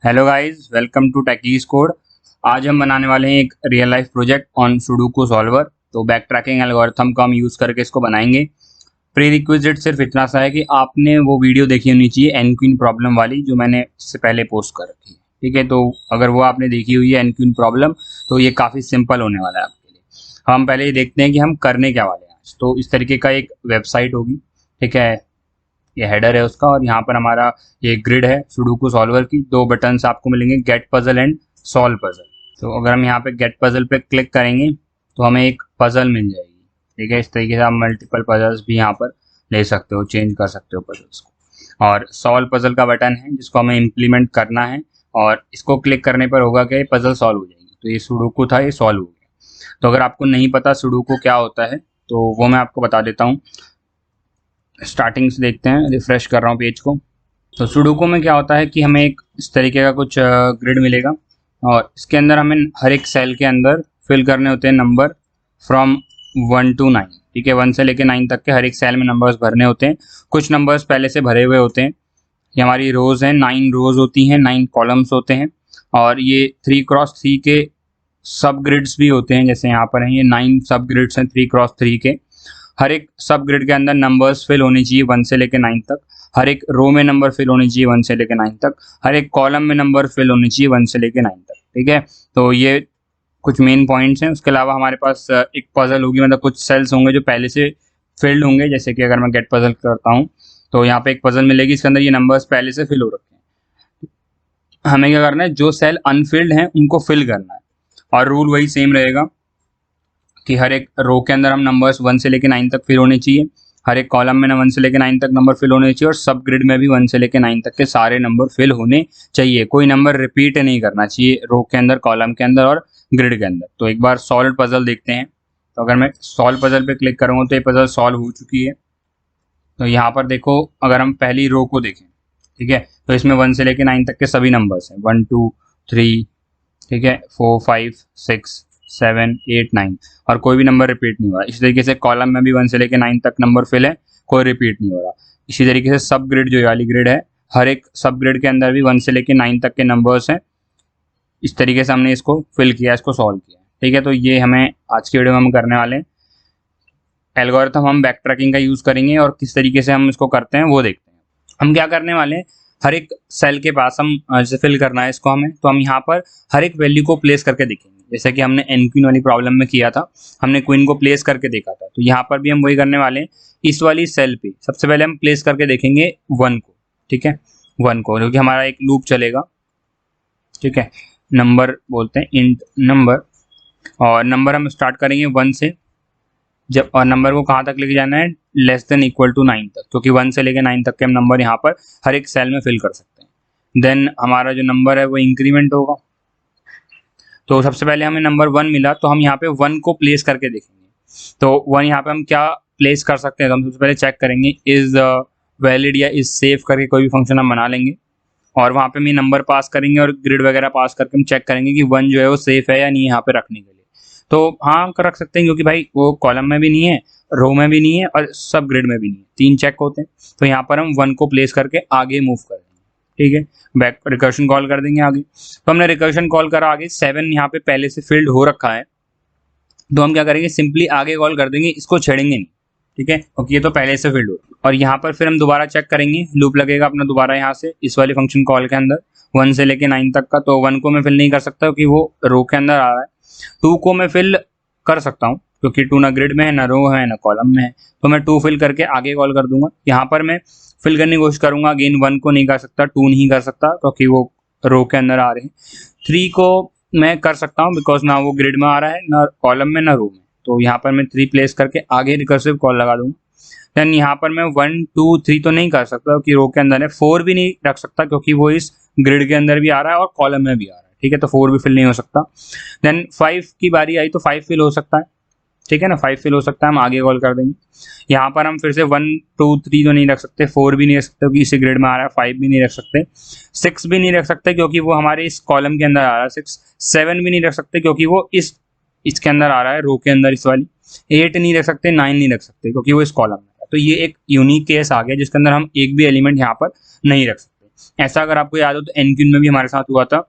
Hello guys, welcome to techies code. आज हम बनाने वाले हैं एक real life project on sudoku solver. तो बैक ट्रैकिंग एल्गोरिथम का हम यूज़ करके इसको बनाएंगे। प्री रिक्विजिट सिर्फ इतना सा है कि आपने वो वीडियो देखी होनी चाहिए एनक्वीन प्रॉब्लम वाली, जो मैंने इससे पहले पोस्ट कर रखी है। ठीक है, तो अगर वो आपने देखी हुई है एनक्वीन प्रॉब्लम, तो ये काफ़ी सिंपल होने वाला है आपके लिए। हम पहले ये देखते हैं कि हम करने क्या वाले हैं। तो इस तरीके का एक वेबसाइट होगी, ठीक है, ये हेडर है उसका, और यहाँ पर हमारा ये ग्रिड है सुडोकू सॉल्वर की। दो बटन्स आपको मिलेंगे, get puzzle and solve puzzle. तो अगर हम यहाँ पे गेट पजल पे क्लिक करेंगे तो हमें एक पजल मिल जाएगी। ठीक है, इस तरीके से आप मल्टीपल पजल्स भी यहाँ पर ले सकते हो, चेंज कर सकते हो पजल्स को। और सॉल्व पजल का बटन है जिसको हमें इम्प्लीमेंट करना है, और इसको क्लिक करने पर होगा कि पजल सॉल्व हो जाएगी। तो ये सुडोकू था, ये सॉल्व हो गया। तो अगर आपको नहीं पता सुडोकू क्या होता है तो वो मैं आपको बता देता हूँ। स्टार्टिंग से देखते हैं, रिफ्रेश कर रहा हूँ पेज को। तो सुडोकू में क्या होता है कि हमें एक इस तरीके का कुछ ग्रिड मिलेगा, और इसके अंदर हमें हर एक सेल के अंदर फिल करने होते हैं नंबर फ्रॉम 1 to 9। ठीक है, 1 से लेकर 9 तक के हर एक सेल में नंबर्स भरने होते हैं। कुछ नंबर्स पहले से भरे हुए होते हैं। ये हमारी रोज़ हैं, 9 रोज़ होती हैं, 9 कॉलम्स होते हैं। और ये 3x3 के सब ग्रिड्स भी होते हैं, जैसे यहाँ पर हैं ये 9 सब ग्रिड्स हैं 3x3 के। हर एक सब ग्रिड के अंदर नंबर्स फिल होने चाहिए 1 से लेकर 9 तक। हर एक रो में नंबर फिल होनी चाहिए 1 से लेकर 9 तक। हर एक कॉलम में नंबर फिल होनी चाहिए 1 से लेकर 9 तक। ठीक है, तो ये कुछ मेन पॉइंट्स हैं। उसके अलावा हमारे पास एक पजल होगी, मतलब कुछ सेल्स होंगे जो पहले से फिल्ड होंगे। जैसे कि अगर मैं गेट पजल करता हूँ तो यहाँ पे एक पजल मिलेगी, इसके अंदर ये नंबर्स पहले से फिल हो रखे हैं। हमें क्या करना है, जो सेल अनफिल्ड हैं उनको फिल करना है। और रूल वही सेम रहेगा कि हर एक रो के अंदर हम नंबर्स 1 से लेकर 9 तक फिल होने चाहिए। हर एक कॉलम में 1 से लेकर 9 तक नंबर फिल होने चाहिए, और सब ग्रिड में भी 1 से लेकर 9 तक के सारे नंबर फिल होने चाहिए। कोई नंबर रिपीट नहीं करना चाहिए रो के अंदर, कॉलम के अंदर और ग्रिड के अंदर। तो एक बार सॉल्व पजल देखते हैं। तो अगर मैं सॉल्व पजल पे क्लिक करूँगा तो ये पजल सॉल्व हो चुकी है। तो यहाँ पर देखो, अगर हम पहली रो को देखें, ठीक है, तो इसमें 1 से लेकर 9 तक के सभी नंबर्स हैं, 1 2 3, ठीक है, 4 5 6 7 8 9, और कोई भी नंबर रिपीट नहीं हो रहा। इसी तरीके से कॉलम में भी 1 से लेकर 9 तक नंबर फिल है, कोई रिपीट नहीं हो रहा। इसी तरीके से सब ग्रिड, जो वाली ग्रिड है, हर एक सब ग्रिड के अंदर भी 1 से लेकर 9 तक के नंबर्स हैं। इस तरीके से हमने इसको फिल किया, इसको सॉल्व किया। ठीक है, तो ये हमें आज की वीडियो में हम करने वाले हैं। एल्गोरिथम हम बैक ट्रैकिंग का यूज़ करेंगे, और किस तरीके से हम इसको करते हैं वो देखते हैं। हम क्या करने वाले हैं, हर एक सेल के पास हम जैसे फिल करना है इसको हमें, तो हम यहाँ पर हर एक वैल्यू को प्लेस करके देखेंगे। जैसे कि हमने एन क्वीन वाली प्रॉब्लम में किया था, हमने क्वीन को प्लेस करके देखा था। तो यहाँ पर भी हम वही करने वाले हैं। इस वाली सेल पे सबसे पहले हम प्लेस करके देखेंगे 1 को। ठीक है, 1 को, क्योंकि हमारा एक लूप चलेगा। ठीक है, नंबर बोलते हैं, इंट नंबर, और नंबर हम स्टार्ट करेंगे 1 से। जब और नंबर को कहाँ तक लेके जाना है, लेस देन इक्वल टू 9 तक, क्योंकि 1 से लेकर 9 तक के हम नंबर यहाँ पर हर एक सेल में फिल कर सकते हैं। देन हमारा जो नंबर है वो इंक्रीमेंट होगा। तो सबसे पहले हमें नंबर 1 मिला, तो हम यहाँ पे 1 को प्लेस करके देखेंगे। तो 1 यहाँ पे हम क्या प्लेस कर सकते हैं, तो हम सबसे पहले चेक करेंगे इज वैलिड या इज सेफ करके कोई भी फंक्शन हम बना लेंगे, और वहाँ पे हम नंबर पास करेंगे और ग्रिड वगैरह पास करके हम चेक करेंगे कि 1 जो है वो सेफ है या नहीं यहाँ पे रखने के लिए। तो हाँ, कर रख सकते हैं, क्योंकि भाई वो कॉलम में भी नहीं है, रो में भी नहीं है, और सब ग्रिड में भी नहीं है, 3 चेक होते हैं। तो यहाँ पर हम 1 को प्लेस करके आगे मूव करेंगे। ठीक है, बैक रिकर्शन कॉल कर देंगे आगे। तो हमने रिकर्शन कॉल करा आगे, 7 यहाँ पे पहले से फिल्ड हो रखा है, तो हम क्या करेंगे, सिंपली आगे कॉल कर देंगे, इसको छेड़ेंगे नहीं। ठीक है, क्योंकि ये तो पहले से फिल्ड हो। और यहाँ पर फिर हम दोबारा चेक करेंगे, लूप लगेगा अपना दोबारा यहाँ से इस वाले फंक्शन कॉल के अंदर 1 से लेके 9 तक का। तो 1 को मैं फिल नहीं कर सकता क्योंकि वो रो के अंदर आ रहा है। 2 को मैं फिल कर सकता हूँ क्योंकि 2 ना ग्रिड में है, ना रो है, ना कॉलम में है। तो मैं 2 फिल करके आगे कॉल कर दूंगा। यहाँ पर मैं फिल करने की कोशिश करूंगा, अगेन 1 को नहीं कर सकता, 2 नहीं कर सकता क्योंकि वो रो के अंदर आ रहे हैं। 3 को मैं कर सकता हूँ बिकॉज ना वो ग्रिड में आ रहा है, ना कॉलम में, ना रो में। तो यहाँ पर मैं 3 प्लेस करके आगे रिकर्सिव कॉल लगा दूंगा। देन यहाँ पर मैं 1 2 3 तो नहीं कर सकता क्योंकि रो के अंदर है। 4 भी नहीं रख सकता क्योंकि वो इस ग्रिड के अंदर भी आ रहा है और कॉलम में भी आ रहा है। ठीक है, तो 4 भी फिल नहीं हो सकता। देन 5 की बारी आई तो 5 फिल हो सकता है। ठीक है ना, 5 फिल हो सकता है, हम आगे कॉल कर देंगे। यहाँ पर हम फिर से 1 2 3 तो नहीं रख सकते, 4 भी नहीं रख सकते क्योंकि इसी ग्रिड में आ रहा है, 5 भी नहीं रख सकते, 6 भी नहीं रख सकते क्योंकि वो हमारे इस कॉलम के अंदर आ रहा है, 6 7 भी नहीं रख सकते क्योंकि वो इसके अंदर आ रहा है, रो के अंदर इस वाली। 8 नहीं रख सकते, 9 नहीं रख सकते क्योंकि वो इस कॉलम में है। तो ये एक यूनिक केस आ गया जिसके अंदर हम एक भी एलिमेंट यहाँ पर नहीं रख सकते। ऐसा अगर आपको याद हो तो एन क्वीन में भी हमारे साथ हुआ था,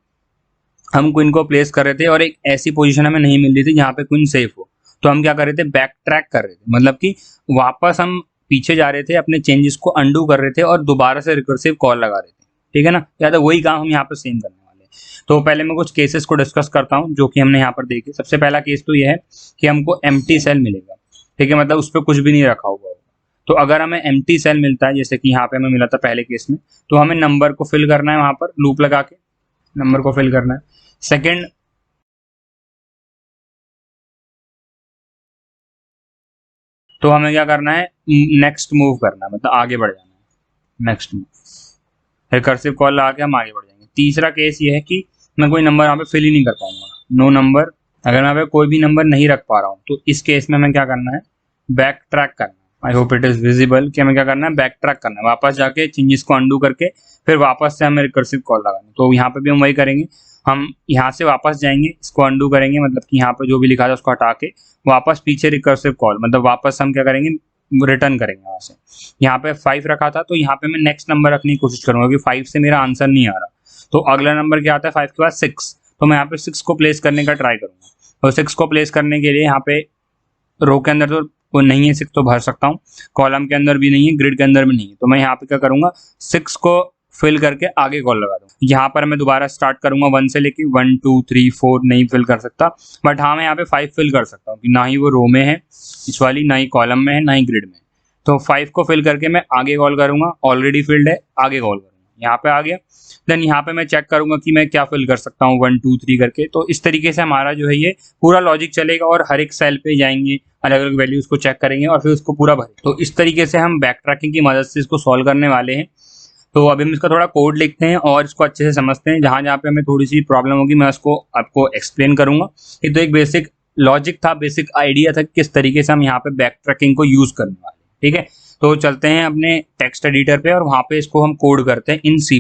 हम क्वीन को प्लेस कर रहे थे और एक ऐसी पोजीशन हमें नहीं मिल रही थी जहाँ पे क्वीन सेफ हो, तो हम क्या कर रहे थे, बैक ट्रैक कर रहे थे, मतलब कि वापस हम पीछे जा रहे थे, अपने चेंजेस को अंडू कर रहे थे और दोबारा से रिकर्सिव कॉल लगा रहे थे, ठीक है ना। या तो वही काम हम यहाँ पर सेम करने वाले हैं। तो पहले मैं कुछ केसेस को डिस्कस करता हूँ जो कि हमने यहाँ पर देखे। सबसे पहला केस तो ये है कि हमको एम्प्टी सेल मिलेगा, ठीक है, मतलब उस पर कुछ भी नहीं रखा हुआ होगा। तो अगर हमें एम्प्टी सेल मिलता है, जैसे कि यहाँ पे हमें मिला था पहले केस में, तो हमें नंबर को फिल करना है, वहां पर लूप लगा के नंबर को फिल करना है। सेकेंड, तो हमें क्या करना है, नेक्स्ट मूव करना है, मतलब आगे बढ़ जाना है, नेक्स्ट मूव, रिकर्सिव कॉल लगा के हम आगे बढ़ जाएंगे। तीसरा केस ये है कि मैं कोई नंबर यहाँ पे फिल ही नहीं कर पाऊंगा, नो नंबर, अगर मैं यहाँ पे कोई भी नंबर नहीं रख पा रहा हूँ तो इस केस में हमें क्या करना है, बैक ट्रैक करना है। I hope it is visible कि हमें क्या करना है, बैक ट्रैक करना है, वापस जाके चेंजेस को अंडू करके फिर वापस से हमें रिकर्सिव कॉल लगाना है। तो यहाँ पे भी हम वही करेंगे, हम यहाँ से वापस जाएंगे, इसको अंडू करेंगे, मतलब कि यहाँ पे जो भी लिखा था उसको हटा के वापस पीछे रिकर्सिव कॉल, मतलब वापस हम क्या करेंगे, रिटर्न करेंगे वहां से। यहाँ पे 5 रखा था तो यहाँ पे मैं नेक्स्ट नंबर रखने की कोशिश करूंगा क्योंकि 5 से मेरा आंसर नहीं आ रहा, तो अगला नंबर क्या आता है 5 के बाद 6, तो मैं यहाँ पे 6 को प्लेस करने का ट्राई करूंगा। और 6 को प्लेस करने के लिए यहाँ पे रो के अंदर तो वो नहीं है 6, तो भर सकता हूँ, कॉलम के अंदर भी नहीं है, ग्रिड के अंदर भी नहीं है, तो मैं यहाँ पे क्या करूंगा, 6 को फिल करके आगे कॉल लगा दूँ। यहाँ पर मैं दोबारा स्टार्ट करूंगा 1 से लेके 1 2 3 4 नहीं फिल कर सकता, बट हाँ मैं यहाँ पे 5 फिल कर सकता हूँ कि ना ही वो रो में है इस वाली, ना ही कॉलम में है, ना ही ग्रिड में। तो 5 को फिल करके मैं आगे कॉल करूंगा, ऑलरेडी फिल्ड है, आगे कॉल करूंगा, यहाँ पे आ गया। देन यहाँ पे मैं चेक करूंगा कि मैं क्या फिल कर सकता हूँ 1 2 3 करके। तो इस तरीके से हमारा जो है ये पूरा लॉजिक चलेगा और हर एक सेल पे जाएंगे, अलग अलग वैल्यूज को चेक करेंगे और फिर उसको पूरा भरेंगे। तो इस तरीके से हम बैक ट्रैकिंग की मदद से इसको सॉल्व करने वाले हैं। तो अभी हम इसका थोड़ा कोड लिखते हैं और इसको अच्छे से समझते हैं, जहाँ जहाँ पे हमें थोड़ी सी प्रॉब्लम होगी मैं उसको आपको एक्सप्लेन करूंगा। ये तो एक बेसिक लॉजिक था, बेसिक आइडिया था किस तरीके से हम यहाँ पे बैक ट्रैकिंग को यूज करने वाले हैं, ठीक है। तो चलते हैं अपने टेक्स्ट एडिटर पे और वहाँ पे इसको हम कोड करते हैं इन C++।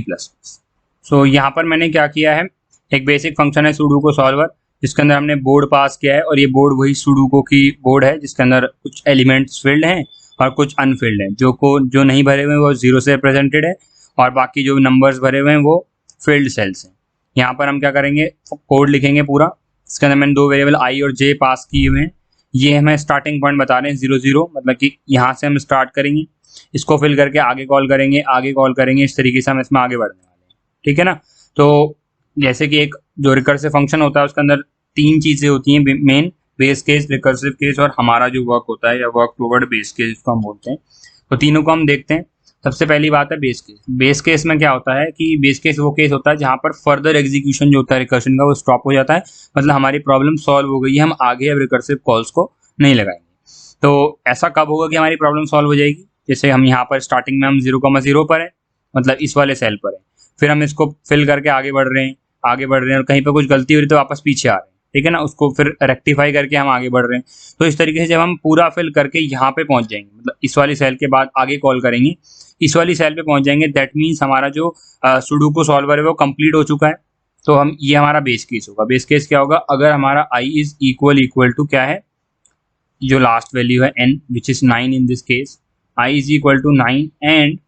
सो यहाँ पर मैंने क्या किया है, एक बेसिक फंक्शन है सुडोकू सॉल्वर, जिसके अंदर हमने बोर्ड पास किया है और ये बोर्ड वही सुडोकू की बोर्ड है जिसके अंदर कुछ एलिमेंट्स फिल्ड हैं और कुछ अनफिल्ड हैं, जो नहीं भरे हुए हैं वो 0 से रिप्रेजेंटेड है और बाकी जो नंबर्स भरे हुए हैं वो फील्ड सेल्स हैं। यहाँ पर हम क्या करेंगे, कोड लिखेंगे पूरा, इसके अंदर मैंने 2 वेरिएबल i और j पास किए हुए हैं। ये हमें स्टार्टिंग पॉइंट बता रहे हैं 0 0, मतलब कि यहाँ से हम स्टार्ट करेंगे, इसको फिल करके आगे कॉल करेंगे, आगे कॉल करेंगे, इस तरीके से हम इसमें आगे बढ़ने वाले हैं, ठीक है ना। तो जैसे कि एक जो रिकर्सिव फंक्शन होता है उसके अंदर 3 चीज़ें होती हैं main, base case, recursive case और हमारा जो वर्क होता है या वर्क टुवर्ड बेस केस जिसको हम बोलते हैं। तो तीनों को हम देखते हैं। सबसे पहली बात है बेस केस। बेस केस में क्या होता है कि बेस केस वो केस होता है जहाँ पर फर्दर एग्जीक्यूशन जो होता है रिकर्शन का वो स्टॉप हो जाता है, मतलब हमारी प्रॉब्लम सॉल्व हो गई है, हम आगे अब रिकर्सिव कॉल्स को नहीं लगाएंगे। तो ऐसा कब होगा कि हमारी प्रॉब्लम सॉल्व हो जाएगी, जैसे हम यहाँ पर स्टार्टिंग में हम 0,0 पर है, मतलब इस वाले सेल पर है, फिर हम इसको फिल करके आगे बढ़ रहे हैं, आगे बढ़ रहे हैं और कहीं पर कुछ गलती हो रही तो वापस पीछे आ रहे हैं, ठीक है ना, उसको फिर रेक्टिफाई करके हम आगे बढ़ रहे हैं। तो इस तरीके से जब हम पूरा फिल करके यहाँ पे पहुंच जाएंगे, मतलब इस वाली सेल के बाद आगे कॉल करेंगे, इस वाली सेल पे पहुंच जाएंगे, दैट मीन्स हमारा जो सुडोकू सॉल्वर है वो कंप्लीट हो चुका है। तो हम ये हमारा बेस केस होगा। बेस केस क्या होगा, अगर हमारा i इज इक्वल टू क्या है, जो लास्ट वैल्यू है n which is 9 in this case, i is equal to 9 and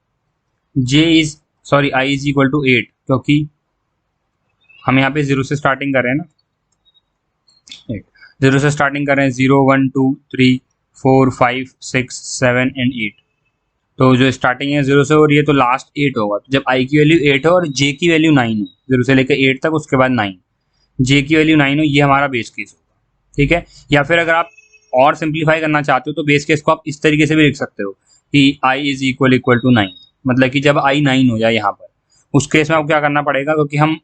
i is equal to 8, क्योंकि हम यहाँ पे 0 से स्टार्टिंग कर रहे हैं ना, 0 से स्टार्टिंग कर रहे हैं, 0 1 2 3 4 5 6 7 एंड 8। तो जो स्टार्टिंग है 0 से हो रही है तो लास्ट 8 होगा। तो जब i की वैल्यू 8 हो और j की वैल्यू 9 हो, 0 से लेकर 8 तक, उसके बाद 9, j की वैल्यू 9 हो, ये हमारा बेस केस होगा, ठीक है। या फिर अगर आप और सिंप्लीफाई करना चाहते हो तो बेस केस को आप इस तरीके से भी लिख सकते हो कि i इज इक्वल टू 9, मतलब कि जब i 9 हो जाए यहाँ पर, उस केस में आपको क्या करना पड़ेगा, क्योंकि हम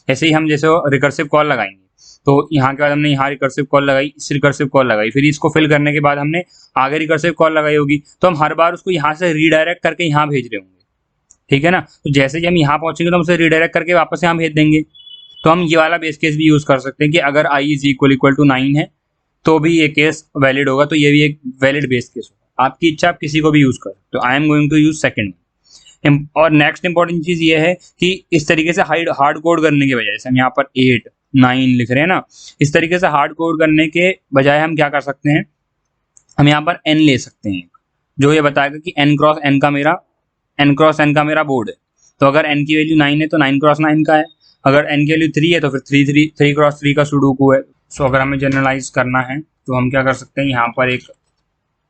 ऐसे ही हम जैसे रिकर्सिव कॉल लगाएंगे, तो यहाँ के बाद हमने यहाँ रिकर्सिव कॉल लगाई, इस रिकर्सिव कॉल लगाई, फिर इसको फिल करने के बाद हमने आगे रिकर्सिव कॉल लगाई होगी, तो हम हर बार उसको यहाँ से रीडायरेक्ट करके यहाँ भेज रहे होंगे, ठीक है ना। तो जैसे ही हम यहाँ पहुंचेंगे तो हम उसे रीडायरेक्ट करके वापस यहाँ भेज देंगे। तो हम ये वाला बेस केस भी यूज कर सकते हैं कि अगर i इज इक्वल टू 9 है तो भी ये केस वैलिड होगा, तो ये भी एक वैलिड बेस केस होगा। आपकी इच्छा, आप किसी को भी यूज कर सकते हो। I am going to use second. और नेक्स्ट इंपॉर्टेंट चीज ये है कि इस तरीके से हार्ड कोड करने के बजाय, जैसे हम यहाँ पर 8 9 लिख रहे हैं ना, इस तरीके से हार्ड कोड करने के बजाय हम क्या कर सकते हैं, हम यहाँ पर n ले सकते हैं, जो ये बताएगा कि n क्रॉस n का मेरा बोर्ड है। तो अगर n की वैल्यू 9 है तो 9 क्रॉस 9 का है, अगर n की वैल्यू 3 है तो फिर 3 क्रॉस 3 का सुडोकू है। सो अगर हमें जनरलाइज करना है तो हम क्या कर सकते हैं, यहाँ पर एक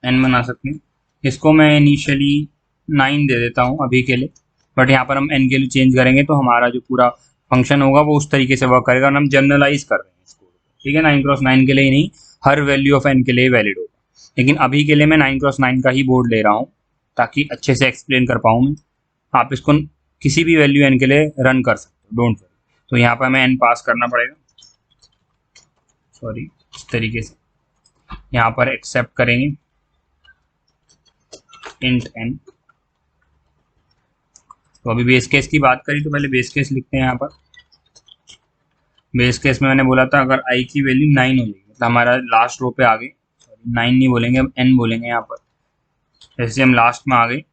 n बना सकते हैं। इसको मैं इनिशियली 9 दे देता हूँ अभी के लिए, बट यहाँ पर हम n के लिए चेंज करेंगे तो हमारा जो पूरा फंक्शन होगा वो उस तरीके से वर्क करेगा, और हम जनरलाइज कर रहे हैं इसको, ठीक है। 9 क्रॉस 9 के लिए ही नहीं, हर वैल्यू ऑफ n के लिए वैलिड होगा, लेकिन अभी के लिए मैं 9 क्रॉस 9 का ही बोर्ड ले रहा हूँ ताकि अच्छे से एक्सप्लेन कर पाऊँ मैं। आप इसको किसी भी वैल्यू n के लिए रन कर सकते हो, डोंट वरी। तो यहाँ पर हमें n पास करना पड़ेगा, सॉरी, इस तरीके से यहाँ पर एक्सेप्ट करेंगे इंट n। तो अभी बेस केस की बात करी तो पहले बेस केस लिखते हैं। यहाँ पर बेस केस में मैंने बोला था अगर i की वैल्यू 9 हो जाएगी, मतलब हमारा लास्ट रो पे आ गई, सॉरी 9 नहीं बोलेंगे, हम n बोलेंगे यहाँ पर। जैसे हम लास्ट में आ गए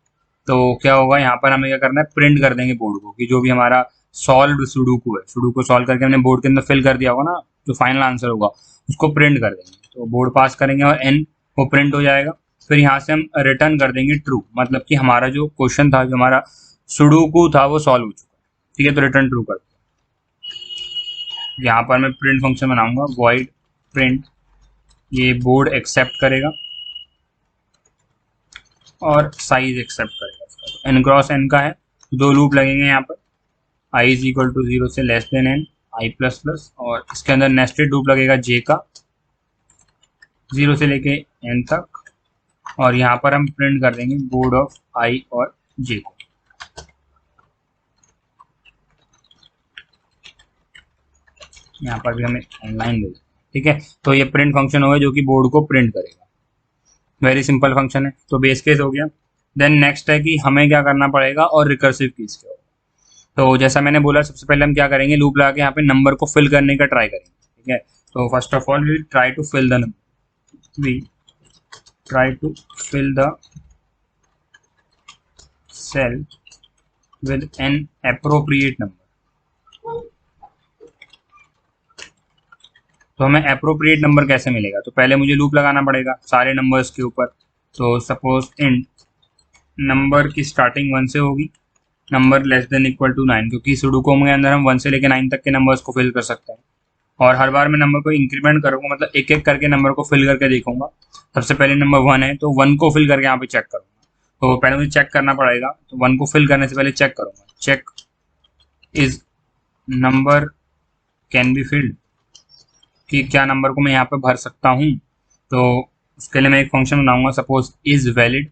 तो क्या होगा, यहाँ पर हमें क्या करना है, प्रिंट कर देंगे बोर्ड को कि जो भी हमारा सॉल्व सुडोकू है, सुडोकू सॉल्व करके हमने बोर्ड के अंदर फिल कर दिया होगा ना, जो फाइनल आंसर होगा उसको प्रिंट कर देंगे। तो बोर्ड पास करेंगे और n वो प्रिंट हो जाएगा। फिर यहाँ से हम रिटर्न कर देंगे ट्रू, मतलब कि हमारा जो क्वेश्चन था, जो हमारा सुडोकू था वो सॉल्व हो चुका है, ठीक है। तो रिटर्न ट्रू कर दिया। यहाँ पर मैं प्रिंट फंक्शन बनाऊंगा, वॉइड प्रिंट, ये बोर्ड एक्सेप्ट करेगा और साइज एक्सेप्ट करेगा उसका। तो n क्रॉस n का है, दो लूप लगेंगे यहाँ पर, i इज इक्वल टू 0 से less than n, i plus plus, और इसके अंदर नेस्टेड लूप लगेगा j का 0 से लेके n तक, और यहाँ पर हम प्रिंट कर देंगे बोर्ड ऑफ i और j को। यहाँ पर भी हमें लाइन दे, ठीक है। तो ये प्रिंट फंक्शन होगा जो कि बोर्ड को प्रिंट करेगा, वेरी सिंपल फंक्शन है। तो बेस केस हो गया। देन नेक्स्ट है कि हमें क्या करना पड़ेगा, और रिकर्सिव केस क्या होगा। तो जैसा मैंने बोला, सबसे पहले हम क्या करेंगे, लूप लगा के यहाँ पे नंबर को फिल करने का ट्राई करेंगे, ठीक है। तो first of all we try to fill the number, we try to fill the cell with an appropriate number. तो हमें एप्रोप्रिएट नंबर कैसे मिलेगा, तो पहले मुझे लूप लगाना पड़ेगा सारे नंबर्स के ऊपर। तो सपोज इंट नंबर की स्टार्टिंग 1 से होगी, number less than equal to 9, क्योंकि सुडोकू के अंदर हम 1 से लेकर 9 तक के नंबर्स को फिल कर सकते हैं। और हर बार मैं नंबर को इंक्रीमेंट करूँगा, मतलब एक एक करके नंबर को फिल करके देखूंगा। सबसे पहले नंबर 1 है तो 1 को फिल करके यहाँ पे चेक करूँगा। तो पहले मुझे चेक करना पड़ेगा, तो 1 को फिल करने से पहले चेक करूँगा, check is number can be filled, कि क्या नंबर को मैं यहाँ पे भर सकता हूँ। तो उसके लिए मैं एक फंक्शन बनाऊंगा, सपोज इज वैलिड,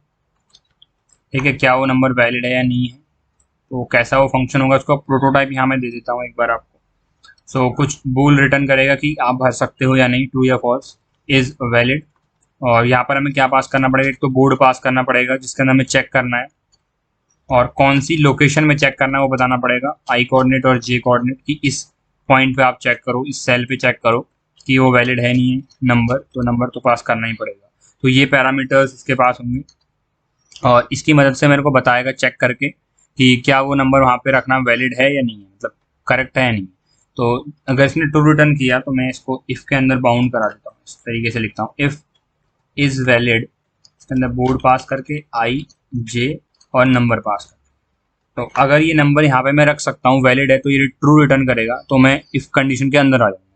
ठीक है, क्या वो नंबर वैलिड है या नहीं है। तो कैसा वो फंक्शन होगा, उसका प्रोटोटाइप यहाँ मैं दे देता हूँ एक बार आपको। सो कुछ बूल रिटर्न करेगा कि आप भर सकते हो या नहीं, ट्रू या फॉल्स, इज वैलिड। और यहाँ पर हमें क्या पास करना पड़ेगा, एक तो बोर्ड पास करना पड़ेगा जिसके अंदर हमें चेक करना है, और कौन सी लोकेशन में चेक करना है वो बताना पड़ेगा, आई कोऑर्डिनेट और जे कोऑर्डिनेट, कि इस पॉइंट पे आप चेक करो, इस सेल पे चेक करो कि वो वैलिड है नहीं है नंबर, तो नंबर तो पास करना ही पड़ेगा। तो ये पैरामीटर्स इसके पास होंगे, और इसकी मदद से मेरे को बताएगा चेक करके कि क्या वो नंबर वहाँ पे रखना वैलिड है या नहीं है, मतलब करेक्ट है या नहीं। तो अगर इसने ट्रू रिटर्न किया तो मैं इसको इफ़ के अंदर बाउंड करा देता हूँ, इस तरीके से लिखता हूँ, इफ़ इज वैलिड, इसके अंदर बोर्ड पास करके आई जे और नंबर पास कर। तो अगर ये नंबर यहाँ पे मैं रख सकता हूँ, वैलिड है, तो ये ट्रू रिटर्न करेगा, तो मैं इफ़ कंडीशन के अंदर आ जाऊँगा।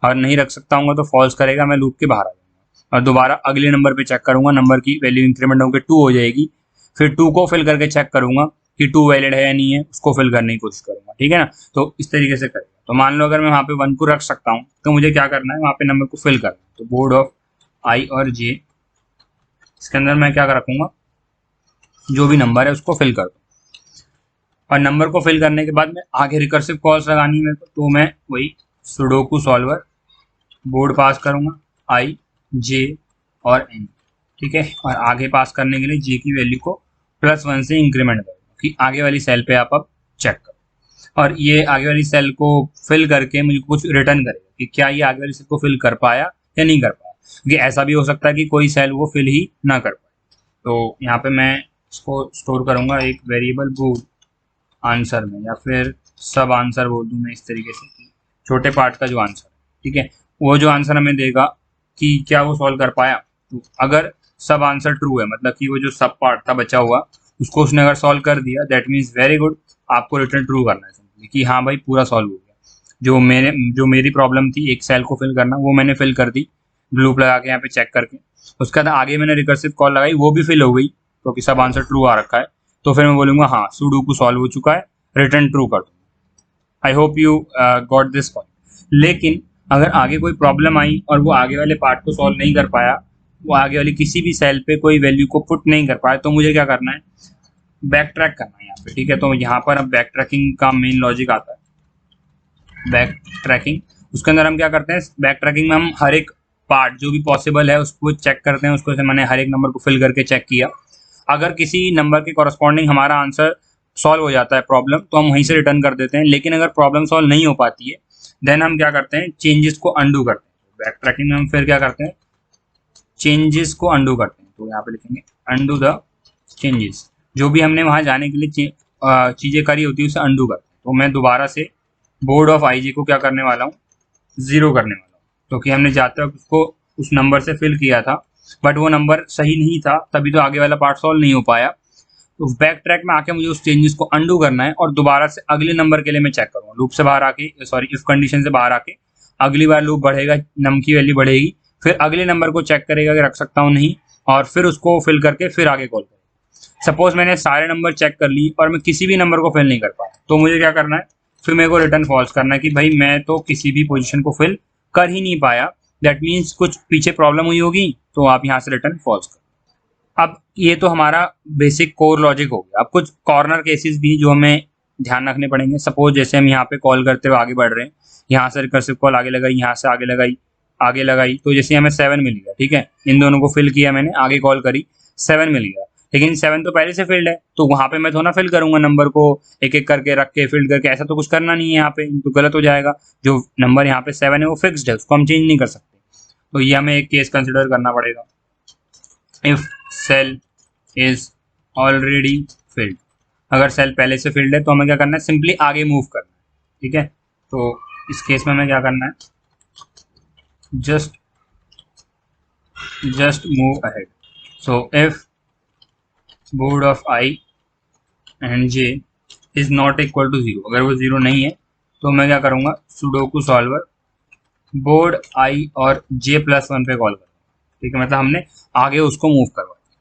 अगर नहीं रख सकता हूँ तो फॉल्स करेगा, मैं लूप के बाहर आ जाऊँगा। और दोबारा अगले नंबर पे चेक करूँगा, नंबर की वैल्यू इंक्रीमेंट होकर 2 हो जाएगी, फिर 2 को फिल करके चेक करूँगा कि 2 वैलिड है या नहीं है, उसको फिल करने की कोशिश करूँगा, ठीक है ना। तो इस तरीके से करेगा। तो मान लो अगर मैं वहाँ पे 1 को रख सकता हूँ तो मुझे क्या करना है, वहाँ पे नंबर को फिल करना है। तो बोर्ड ऑफ आई और जे, इसके अंदर मैं क्या रखूँगा, जो भी नंबर है उसको फिल कर दूँ। और नंबर को फिल करने के बाद में आगे रिकर्सिव कॉल्स लगानी है मेरे को, तो मैं वही सुडोकू सॉल्वर बोर्ड पास करूँगा, आई जे और एन, ठीक है। और आगे पास करने के लिए जे की वैल्यू को +1 से इंक्रीमेंट करूँगा कि आगे वाली सेल पे आप अब चेक करो। और ये आगे वाली सेल को फिल करके मुझे कुछ रिटर्न करेगा कि क्या ये आगे वाली सेल को फिल कर पाया या नहीं कर पाया, क्योंकि ऐसा भी हो सकता है कि कोई सेल वो फिल ही ना कर पाए। तो यहाँ पे मैं इसको स्टोर करूँगा एक वेरिएबल बोल आंसर में, या फिर सब आंसर बोल दूँ मैं इस तरीके से, कि छोटे पार्ट का जो आंसर है, ठीक है, वो जो आंसर हमें देगा कि क्या वो सॉल्व कर पाया। तो अगर सब आंसर ट्रू है, मतलब कि वो जो सब पार्ट था बचा हुआ उसको उसने अगर सॉल्व कर दिया दैट मीन्स वेरी गुड, आपको रिटर्न ट्रू करना है सिंपली कि हाँ भाई पूरा सॉल्व हो गया। जो मेरी प्रॉब्लम थी एक सेल को फिल करना, वो मैंने फिल कर दी लूप लगा के यहाँ पे चेक करके। उसके बाद आगे मैंने रिकर्सिव कॉल लगाई, वो भी फिल हो गई क्योंकि सब आंसर ट्रू आ रखा है। तो फिर मैं बोलूँगा हाँ सुडोकू सॉल्व हो चुका है, रिटर्न ट्रू कर दूँगा। I hope you got this point. लेकिन अगर आगे कोई प्रॉब्लम आई और वो आगे वाले पार्ट को सॉल्व नहीं कर पाया, वो आगे वाली किसी भी सेल पे कोई वैल्यू को पुट नहीं कर पाया, तो मुझे क्या करना है, बैक ट्रैक करना है यहाँ पे। ठीक है, तो यहाँ पर अब बैक ट्रैकिंग का मेन लॉजिक आता है। बैक ट्रैकिंग, उसके अंदर हम क्या करते हैं, बैक ट्रैकिंग में हम हर एक पार्ट जो भी पॉसिबल है उसको चेक करते हैं। उसको से मैंने हर एक नंबर को फिल करके चेक किया, अगर किसी नंबर के कॉरस्पॉन्डिंग हमारा आंसर सॉल्व हो जाता है प्रॉब्लम, तो हम वहीं से रिटर्न कर देते हैं। लेकिन अगर प्रॉब्लम सॉल्व नहीं हो पाती है देन हम क्या करते हैं, चेंजेस को अंडू करते हैं। बैक ट्रैकिंग में हम फिर क्या करते हैं, चेंजेस को अंडू करते हैं। तो यहाँ पे लिखेंगे अंडू द चेंजेस, जो भी हमने वहाँ जाने के लिए चीज़ें करी होती है उसे अंडू करते हैं। तो मैं दोबारा से बोर्ड ऑफ आई जे को क्या करने वाला हूँ, 0 करने वाला हूँ, क्योंकि हमने जाते वक्त उसको उस नंबर से फिल किया था बट वो नंबर सही नहीं था, तभी तो आगे वाला पार्ट सॉल्व नहीं हो पाया। तो बैक ट्रैक में आके मुझे उस चेंजेस को अंडू करना है और दोबारा से अगले नंबर के लिए मैं चेक करूँगा। लूप से बाहर आके, सॉरी इफ कंडीशन से बाहर आके अगली बार लूप बढ़ेगा, नम की वैल्यू बढ़ेगी, फिर अगले नंबर को चेक करेगा कि रख सकता हूँ नहीं, और फिर उसको फिल करके फिर आगे कॉल करेगा। सपोज मैंने सारे नंबर चेक कर ली और मैं किसी भी नंबर को फिल नहीं कर पाया, तो मुझे क्या करना है, फिर मेरे को रिटर्न फॉल्स करना है कि भाई मैं तो किसी भी पोजीशन को फिल कर ही नहीं पाया, दैट मीन्स कुछ पीछे प्रॉब्लम हुई होगी, तो आप यहाँ से रिटर्न फॉल्स करो। अब ये तो हमारा बेसिक कोर लॉजिक हो गया। अब कुछ कॉर्नर केसेस भी जो हमें ध्यान रखने पड़ेंगे। सपोज जैसे हम यहाँ पे कॉल करते हुए आगे बढ़ रहे हैं, यहाँ से रिकर्सिव कॉल आगे लगाई, यहाँ से आगे लगाई, तो जैसे हमें 7 मिल गया। ठीक है, इन दोनों को फिल किया मैंने, आगे कॉल करी, 7 मिल गया, लेकिन 7 तो पहले से फिल्ड है, तो वहाँ पे मैं थोड़ा फिल करूंगा नंबर को एक एक करके रख के फिल्ड करके, ऐसा तो कुछ करना नहीं है यहाँ पे, तो गलत हो जाएगा। जो नंबर यहाँ पे 7 है वो फिक्स्ड है, उसको हम चेंज नहीं कर सकते। तो ये हमें एक केस कंसिडर करना पड़ेगा। If cell is already filled, अगर सेल पहले से फिल्ड है तो हमें क्या करना है, सिंपली आगे मूव करना है। ठीक है, तो इस केस में हमें क्या करना है, just move ahead. So if board of I and J is not equal to 0, अगर वो 0 नहीं है तो मैं क्या करूँगा, सुडोकू सॉल्वर बोर्ड I और J + 1 पे कॉल करूँगा। ठीक है, मतलब हमने आगे उसको मूव करवा दिया।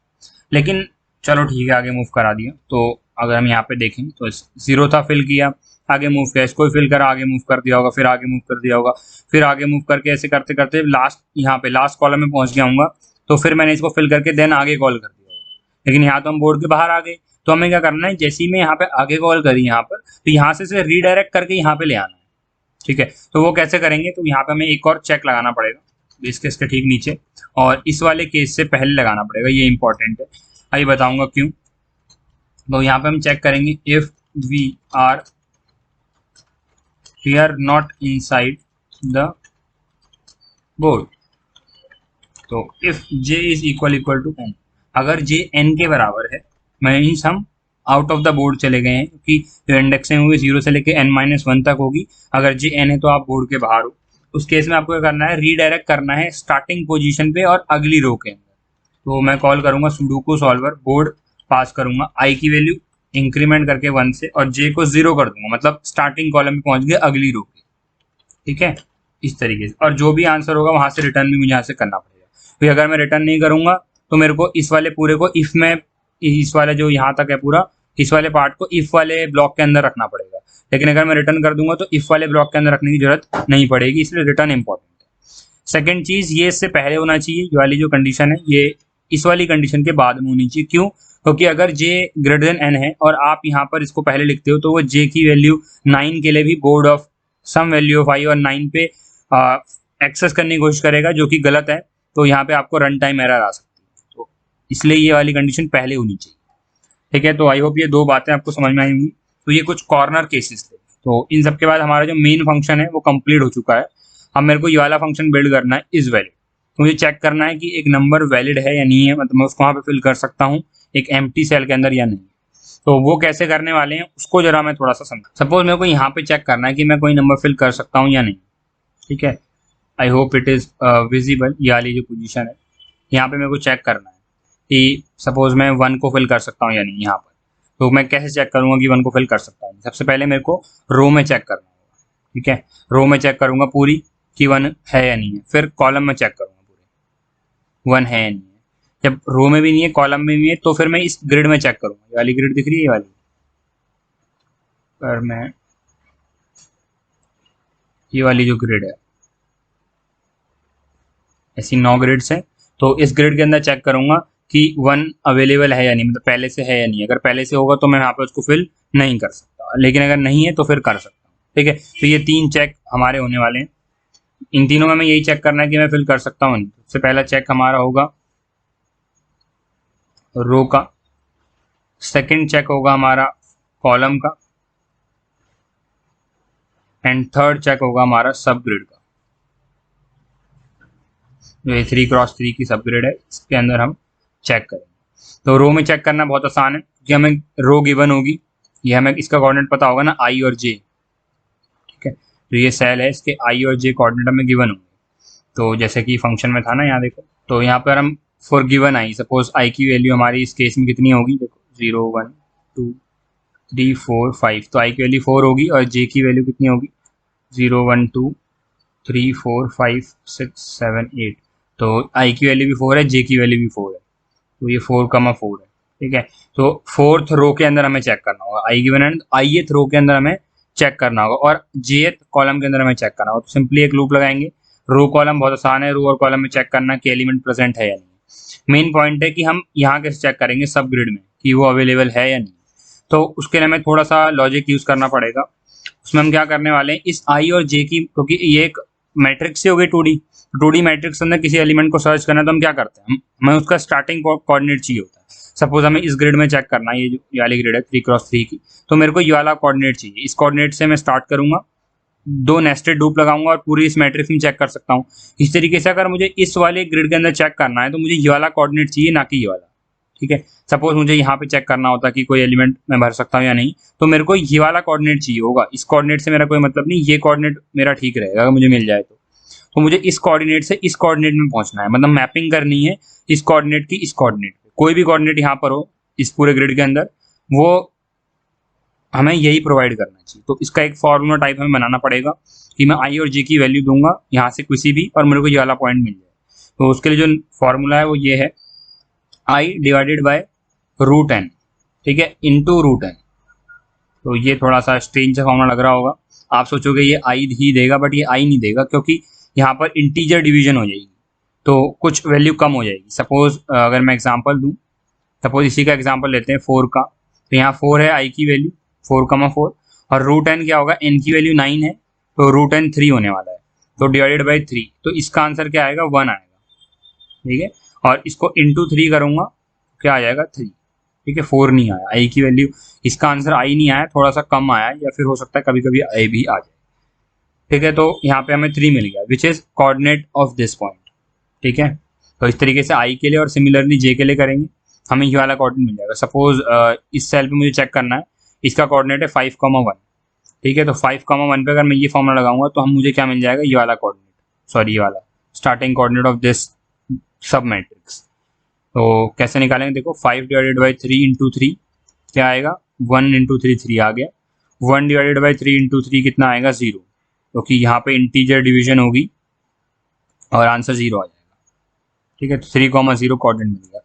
लेकिन चलो ठीक है, आगे मूव करा दिया। तो अगर हम यहाँ पे देखें तो 0 था, फिल किया, आगे मूव किया, इसको फिल करा, आगे मूव कर दिया होगा, फिर आगे मूव कर दिया होगा, फिर आगे मूव करके ऐसे करते करते लास्ट यहाँ पे लास्ट कॉलम में पहुंच गया हूँ, तो फिर मैंने इसको फिल करके देन आगे कॉल कर दिया होगा। लेकिन यहाँ तो हम बोर्ड के बाहर आ गए, तो हमें क्या करना है, जैसे ही मैं यहाँ पे आगे कॉल करी यहाँ पर, तो यहाँ से रीडायरेक्ट करके यहाँ पे ले आना है। ठीक है, तो वो कैसे करेंगे, तो यहाँ पे हमें एक और चेक लगाना पड़ेगा बेस केस के ठीक नीचे, और इस वाले केस से पहले लगाना पड़ेगा, ये इंपॉर्टेंट है, आइए बताऊंगा क्यों। तो यहाँ पे हम चेक करेंगे if we are not inside the board, तो if j is equal to n, अगर j n के बराबर है, मीन्स हम आउट ऑफ द बोर्ड चले गए हैं, क्योंकि जो इंडेक्सिंग होगी 0 से लेके n-1 तक होगी। अगर j n है तो आप बोर्ड के बाहर हो। उस केस में आपको क्या करना है, रीडायरेक्ट करना है स्टार्टिंग पोजीशन पे और अगली रो के अंदर। तो मैं कॉल करूंगा सुडोकू सॉल्वर, बोर्ड पास करूंगा, i की वैल्यू इंक्रीमेंट करके 1 से और j को 0 कर दूंगा, मतलब स्टार्टिंग कॉलम में पहुंच गए अगली रो के। ठीक है, इस तरीके से, और जो भी आंसर होगा वहां से रिटर्न भी मुझे यहाँ से करना पड़ेगा। तो अगर मैं रिटर्न नहीं करूंगा तो मेरे को इस वाले पूरे को इफ में, इस वाले जो यहाँ तक है पूरा, इस वाले पार्ट को इफ वाले ब्लॉक के अंदर रखना पड़ेगा। लेकिन अगर मैं रिटर्न कर दूंगा तो इफ वाले ब्लॉक के अंदर रखने की जरूरत नहीं पड़ेगी, इसलिए रिटर्न इंपॉर्टेंट है। सेकंड चीज, ये इससे पहले होना चाहिए, ये वाली जो कंडीशन है ये इस वाली कंडीशन के बाद में होनी चाहिए। क्यों, क्योंकि अगर j ग्रेटर देन n है और आप यहाँ पर इसको पहले लिखते हो, तो वो j की वैल्यू 9 के लिए भी board of some value of i और 9 पे एक्सेस करने की कोशिश करेगा, जो कि गलत है। तो यहाँ पे आपको रन टाइम एरर आ सकती है, तो इसलिए ये वाली कंडीशन पहले होनी चाहिए। ठीक है, तो आई होप ये 2 बातें आपको समझ में आई होंगी। तो ये कुछ कॉर्नर केसेस थे। तो इन सब के बाद हमारा जो मेन फंक्शन है वो कंप्लीट हो चुका है। अब मेरे को ये वाला फंक्शन बिल्ड करना है, इज वैलिड। तो मुझे चेक करना है कि एक नंबर वैलिड है या नहीं है, मतलब मैं उसको वहाँ पे फिल कर सकता हूँ एक एम्प्टी सेल के अंदर या नहीं। तो वो कैसे करने वाले हैं उसको जरा मैं थोड़ा सा समझ। सपोज मेरे को यहाँ पे चेक करना है कि मैं कोई नंबर फिल कर सकता हूँ या नहीं। ठीक है, I hope it is visible, ये वाली जो पोजीशन है यहाँ पे मेरे को चेक करना है कि सपोज मैं 1 को फिल कर सकता हूँ या नहीं यहाँ पर। तो मैं कैसे चेक करूँगा कि 1 को फिल कर सकता हूँ? सबसे पहले मेरे को रो में चेक करना होगा, ठीक है। रो में चेक करूँगा पूरी कि 1 है या नहीं है, फिर कॉलम में चेक करूँगा पूरे 1 है या नहीं है। जब रो में भी नहीं है, कॉलम में भी है, तो फिर मैं इस ग्रिड में चेक करूँगा। ये वाली ग्रिड दिख रही है, ये वाली, पर मैं ये वाली जो ग्रिड है, ऐसी 9 ग्रिड्स हैं, तो इस ग्रिड के अंदर चेक करूंगा कि 1 अवेलेबल है या नहीं, मतलब पहले से है या नहीं। अगर पहले से होगा तो मैं यहाँ पे उसको फिल नहीं कर सकता, लेकिन अगर नहीं है तो फिर कर सकता हूँ, ठीक है। तो ये 3 चेक हमारे होने वाले हैं। इन तीनों में हमें यही चेक करना है कि मैं फिल कर सकता हूँ नहीं। सबसे पहला चेक हमारा होगा रो का, सेकंड चेक होगा हमारा कॉलम का, एंड थर्ड चेक होगा हमारा सब ग्रिड का। जो 3x3 की सब ग्रिड है, इसके अंदर हम चेक करेंगे। तो रो में चेक करना बहुत आसान है कि हमें रो गिवन होगी, ये हमें इसका कोऑर्डिनेट पता होगा ना, आई और जे, ठीक है। तो ये सेल है, इसके आई और जे कोऑर्डिनेट हमें गिवन होंगे। तो जैसे कि फंक्शन में था ना, यहाँ देखो, तो यहाँ पर हम for given I, suppose I की वैल्यू हमारी इस केस में कितनी होगी, देखो 0 1 2 3 4 5, तो आई की वैल्यू 4 होगी और जे की वैल्यू कितनी होगी 0 1 2 3 4 5 6 7 8। तो आई की वैल्यू भी 4 है, जे की वैल्यू भी 4 है, तो ये 4,4 है, ठीक है। तो फोर्थ रो के अंदर हमें चेक करना होगा आई गिवन एंड आईएथ रो के अंदर हमें चेक करना होगा, और जेथ कॉलम के अंदर हमें चेक करना होगा। तो सिंपली एक लूप लगाएंगे। रो कॉलम बहुत आसान है, रो और कॉलम में चेक करना कि एलिमेंट प्रेजेंट है या नहीं। मेन पॉइंट है कि हम यहाँ कैसे चेक करेंगे सब ग्रिड में कि वो अवेलेबल है या नहीं। तो उसके लिए हमें थोड़ा सा लॉजिक यूज करना पड़ेगा। उसमें हम क्या करने वाले हैं, इस आई और जे की, क्योंकि ये एक मैट्रिक्स ही हो गई 2D मैट्रिक्स अंदर किसी एलिमेंट को सर्च करना है तो हम क्या करते हैं, हमें उसका स्टार्टिंग कोऑर्डिनेट चाहिए होता है। सपोज हमें इस ग्रिड में चेक करना है, ये जो ये वाली ग्रिड है 3x3 की, तो मेरे को ये वाला कोऑर्डिनेट चाहिए। इस कोऑर्डिनेट से मैं स्टार्ट करूंगा, 2 नेस्टेड लूप लगाऊंगा और पूरी इस मैट्रिक्स में चेक कर सकता हूँ। इस तरीके से अगर मुझे इस वाले ग्रिड के अंदर चेक करना है तो मुझे ये वाला कोऑर्डिनेट चाहिए, ना कि ये वाला, ठीक है। सपोज मुझे यहाँ पे चेक करना होता कि कोई एलिमेंट मैं भर सकता हूँ या नहीं, तो मेरे को ये वाला कोऑर्डिनेट चाहिए होगा। इस कोऑर्डिनेट से मेरा कोई मतलब नहीं, ये कोऑर्डिनेट मेरा ठीक रहेगा अगर मुझे मिल जाए तो मुझे इस कोऑर्डिनेट से इस कोऑर्डिनेट में पहुंचना है, मतलब मैपिंग करनी है इस कोऑर्डिनेट की इस कोऑर्डिनेट पे। कोई भी कोऑर्डिनेट यहाँ पर हो इस पूरे ग्रिड के अंदर, वो हमें यही प्रोवाइड करना चाहिए। तो इसका एक फॉर्मूला टाइप हमें बनाना पड़ेगा कि मैं आई और जे की वैल्यू दूंगा यहाँ से किसी भी, और मेरे को ये वाला पॉइंट मिल जाए। तो उसके लिए जो फॉर्मूला है वो ये है, I divided by root N, ठीक है, इंटू रूट एन। तो ये थोड़ा सा स्ट्रेंज सा फॉर्मूला लग रहा होगा, आप सोचोगे ये आई ही देगा, बट ये आई नहीं देगा, क्योंकि यहाँ पर इंटीजर डिवीजन हो जाएगी तो कुछ वैल्यू कम हो जाएगी। सपोज अगर मैं एग्जांपल दूं, सपोज इसी का एग्जांपल लेते हैं 4 का, तो यहाँ 4 है आई की वैल्यू 4,4, और रूट एन क्या होगा, एन की वैल्यू 9 है, तो रूट एन 3 होने वाला है, तो डिवाइडेड बाई 3, तो इसका आंसर क्या आएगा 1 आएगा, ठीक है। और इसको इंटू 3 करूंगा, क्या आ जाएगा 3, ठीक है। 4 नहीं आया, आई की वैल्यू, इसका आंसर आई नहीं आया, थोड़ा सा कम आया, या फिर हो सकता है कभी कभी आई भी आ जाए, ठीक है। तो यहाँ पे हमें 3 मिल गया, which is coordinate of this point, ठीक है। तो इस तरीके से आई के लिए और सिमिलरली जे के लिए करेंगे, हमें ये वाला कोऑर्डिनेट मिल जाएगा। सपोज इस सेल पे मुझे चेक करना है, इसका कोऑर्डिनेट है 5,1, ठीक है। तो 5,1 पे अगर मैं ये फॉर्मूला लगाऊंगा तो हम मुझे क्या मिल जाएगा, ये वाला कोऑर्डिनेट, सॉरी ये वाला स्टार्टिंग कोऑर्डिनेट ऑफ दिस सब मैट्रिक्स। तो कैसे निकालेंगे, देखो 5 डिवाइडेड बाई 3 इंटू 3 क्या आएगा, 1 इंटू 3 3 आ गया, 1 डिवाइडेड बाई 3 इंटू 3 कितना आएगा 0, क्योंकि यहाँ पे इंटीजर डिवीजन होगी और आंसर 0 आ जाएगा, ठीक है। तो 3,0 कोऑर्डिनेट मिलेगा।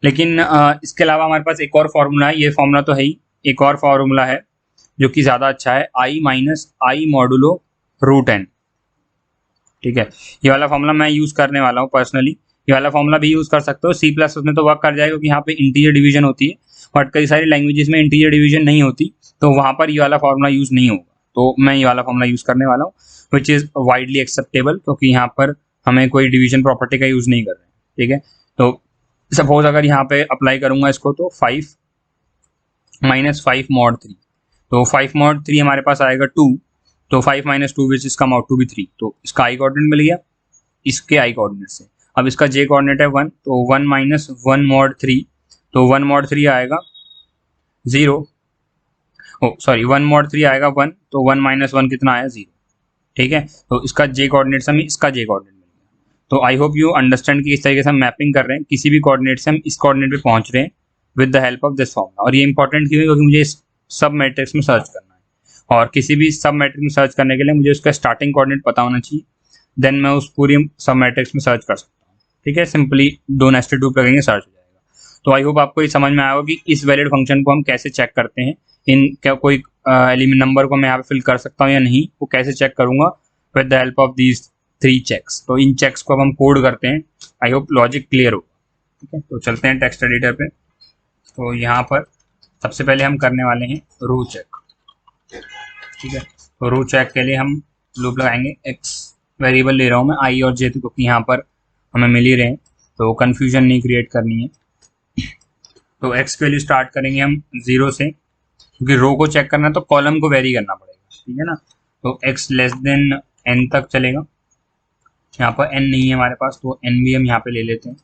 लेकिन इसके अलावा हमारे पास एक और फॉर्मूला है, ये फॉर्मूला तो है ही, एक और फॉर्मूला है जो कि ज़्यादा अच्छा है, आई माइनस आई मॉडुलो रूट एन, ठीक है। ये वाला फॉर्मूला मैं यूज़ करने वाला हूँ पर्सनली। ये वाला फॉर्मूला भी यूज़ कर सकते हो, C++ में तो वर्क कर जाएगा क्योंकि यहाँ पे इंटीजर डिवीजन होती है, बट कई सारी लैंग्वेजेस में इंटीजर डिवीजन नहीं होती, तो वहाँ पर ये वाला फॉर्मूला यूज़ नहीं होगा। तो मैं ये वाला फॉर्मूला यूज़ करने वाला हूँ, विच इज़ वाइडली एक्सेप्टेबल, क्योंकि यहाँ पर हमें कोई डिवीजन प्रॉपर्टी का यूज़ नहीं कर रहे हैं, ठीक है। तो सपोज अगर यहाँ पे अप्लाई करूंगा इसको, तो 5 माइनस 5 मॉड 3, तो 5 मॉड 3 हमारे पास आएगा 2, तो 5 minus 2 which is come out to be 3, तो इसका आई कोऑर्डिनेट मिल गया इसके आई कोऑर्डिनेट से। अब इसका जे कोऑर्डिनेट है 1, तो 1 माइनस 1 मॉड 3, तो 1 मॉड 3 आएगा 0, सॉरी 1 मॉड 3 आएगा 1, तो 1 माइनस 1 कितना आया 0, ठीक है। तो इसका जे कोऑर्डिनेट से हमें इसका जे कोऑर्डिनेट मिल गया। तो आई होप यू अंडरस्टैंड कि इस तरीके से हम मैपिंग कर रहे हैं, किसी भी कोऑर्डिनेट से हम इस कोऑर्डिनेट पे पहुंच रहे हैं with the help of this formula. और ये इंपॉर्टेंट क्यों है, क्योंकि मुझे इस सब मैट्रिक्स में सर्च करना है, और किसी भी सब मैट्रिक्स में सर्च करने के लिए मुझे उसका स्टार्टिंग कोऑर्डिनेट पता होना चाहिए, देन मैं उस पूरी सब मैट्रिक्स में सर्च कर सकता हूँ। ठीक है, सिंपली दो नेस्टेड लूप लगेंगे, सर्च हो जाएगा। तो आई होप आपको ये समझ में आया होगा कि इस वैलिड फंक्शन को हम कैसे चेक करते हैं, इन क्या कोई एलिमेंट नंबर को मैं यहाँ पे फिल कर सकता हूँ या नहीं, वो कैसे चेक करूंगा with the help of these 3 checks. तो इन चेक्स को अब हम कोड करते हैं। आई होप लॉजिक क्लियर हो। ठीक है, तो चलते हैं टेक्स्ट एडिटर पे। तो यहाँ पर सबसे पहले हम करने वाले हैं रो चेक। ठीक है, तो रो चेक के लिए हम लूप लगाएंगे। एक्स वेरिएबल ले रहा हूँ मैं, आई और जे, क्योंकि यहाँ पर हमें मिल ही रहे हैं, तो कन्फ्यूजन नहीं क्रिएट करनी है। तो एक्स की वैल्यू स्टार्ट करेंगे हम 0 से, क्योंकि रो को चेक करना है तो कॉलम को वेरी करना पड़ेगा। ठीक है ना, तो एक्स लेस देन एन तक चलेगा। यहाँ पर एन नहीं है हमारे पास, तो एन भी हम यहाँ पे ले लेते हैं।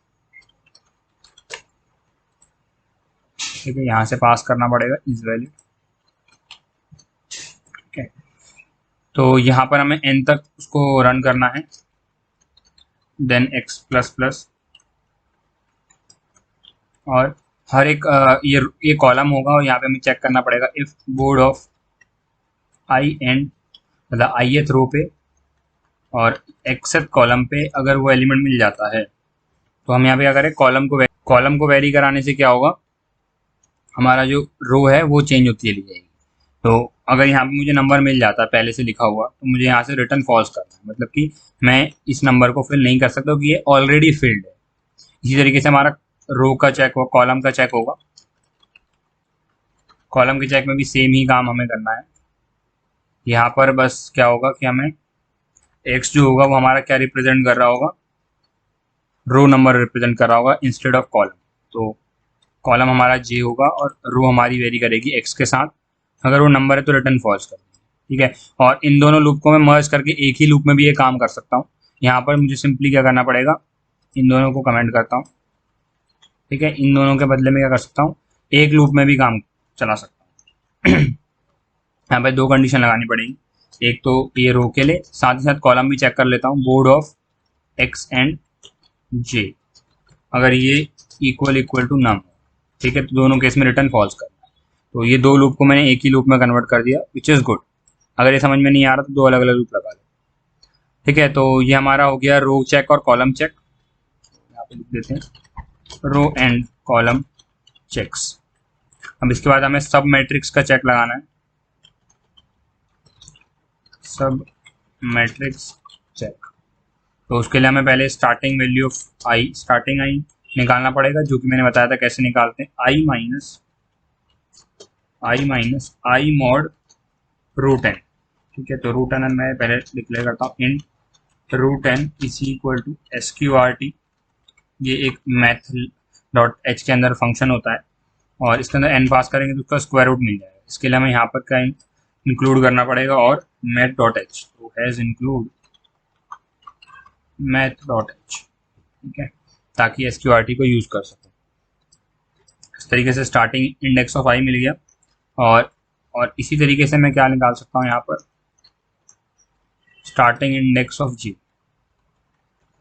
ठीक है, यहाँ से पास करना पड़ेगा इस वैल्यू। ठीक है, तो यहाँ पर हमें एन तक उसको रन करना है, देन एक्स प्लस प्लस, और हर एक ये कॉलम होगा, और यहाँ पे हमें चेक करना पड़ेगा if board of I and मतलब ith रो पे और xth कॉलम पे अगर वो एलिमेंट मिल जाता है, तो हम यहाँ पे क्या करें, कॉलम को वेरी कराने से क्या होगा, हमारा जो रो है वो चेंज होती चली जाएगी। तो अगर यहाँ पे मुझे नंबर मिल जाता है पहले से लिखा हुआ, तो मुझे यहाँ से रिटर्न फॉल्स करना है, मतलब कि मैं इस नंबर को फिल नहीं कर सकता क्योंकि ये ऑलरेडी फिल्ड है। इसी तरीके से हमारा रो का चेक होगा, कॉलम का चेक होगा। कॉलम के चेक में भी सेम ही काम हमें करना है। यहाँ पर बस क्या होगा कि हमें एक्स जो होगा वो हमारा क्या रिप्रेजेंट कर रहा होगा, रो नंबर रिप्रेजेंट कर रहा होगा इंस्टेड ऑफ कॉलम। तो कॉलम हमारा जे होगा और रो हमारी वेरी करेगी एक्स के साथ। अगर वो नंबर है तो रिटर्न फॉल्स कर देंगे। ठीक है, और इन दोनों लूप को मैं मर्ज करके एक ही लूप में भी ये काम कर सकता हूँ। यहाँ पर मुझे सिंपली क्या करना पड़ेगा, इन दोनों को कमेंट करता हूँ। ठीक है, इन दोनों के बदले में क्या कर सकता हूँ, एक लूप में भी काम चला सकता हूँ। यहाँ पे 2 कंडीशन लगानी पड़ेगी, एक तो ये रो के लिए, साथ ही साथ कॉलम भी चेक कर लेता हूँ, बोर्ड ऑफ एक्स एंड जे, अगर ये इक्वल टू नम। ठीक है, तो दोनों केस में रिटर्न फॉल्स करना है। तो ये 2 लूप को मैंने एक ही लूप में कन्वर्ट कर दिया, विच इज़ गुड। अगर ये समझ में नहीं आ रहा तो 2 अलग अलग लूप लगा लो। ठीक है, तो ये हमारा हो गया रो चेक और कॉलम चेक। यहाँ पे लिख देते हैं रो एंड कॉलम चेक्स। अब इसके बाद हमें सब मैट्रिक्स का चेक लगाना है, सब मैट्रिक्स चेक। तो उसके लिए हमें पहले starting value of I, starting I निकालना पड़ेगा, जो कि मैंने बताया था कैसे निकालते हैं, आई माइनस आई मॉड रूट एन। ठीक है, तो रूट एन मैं पहले डिक्लेयर करता हूँ, int root N is equal to SQRT। ये एक मैथ डॉट एच के अंदर फंक्शन होता है, और इसके अंदर एन पास करेंगे तो उसका स्क्वायर रूट मिल जाएगा। इसके लिए हमें यहाँ पर क्या इंक्लूड करना पड़ेगा, और मैथ डॉट एच, तो has include math dot H. ठीक है, ताकि SQRT को यूज़ कर सकें। इस तरीके से स्टार्टिंग इंडेक्स ऑफ आई मिल गया, और इसी तरीके से मैं क्या निकाल सकता हूँ यहाँ पर, स्टार्टिंग इंडेक्स ऑफ जे।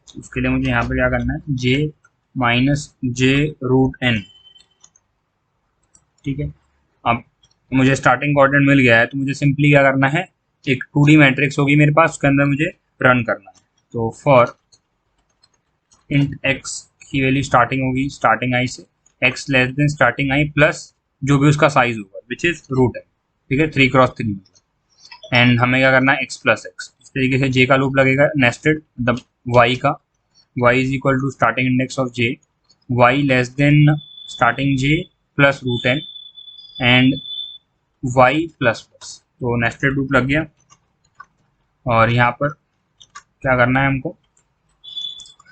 उसके लिए मुझे यहाँ पर क्या करना है, जे माइनस जे रूट एन। ठीक है, अब मुझे स्टार्टिंग कोऑर्डिनेट मिल गया है, तो मुझे सिंपली क्या करना है, एक 2D मैट्रिक्स होगी मेरे पास, उसके अंदर मुझे रन करना है। तो फॉर इंट एक्स की वैल्यू स्टार्टिंग होगी स्टार्टिंग आई से, x less than starting I plus जो भी उसका साइज होगा विच इज रूट है। ठीक है, 3x3 मतलब, एंड हमें क्या करना है, एक्स प्लस एक्स। इस तरीके से जे का लूप लगेगा नेस्टेड, मतलब वाई का, y is equal to starting index of j, y less than starting j plus root n, and y plus plus. तो नेस्टेड लूप लग गया, और यहाँ पर क्या करना है, हमको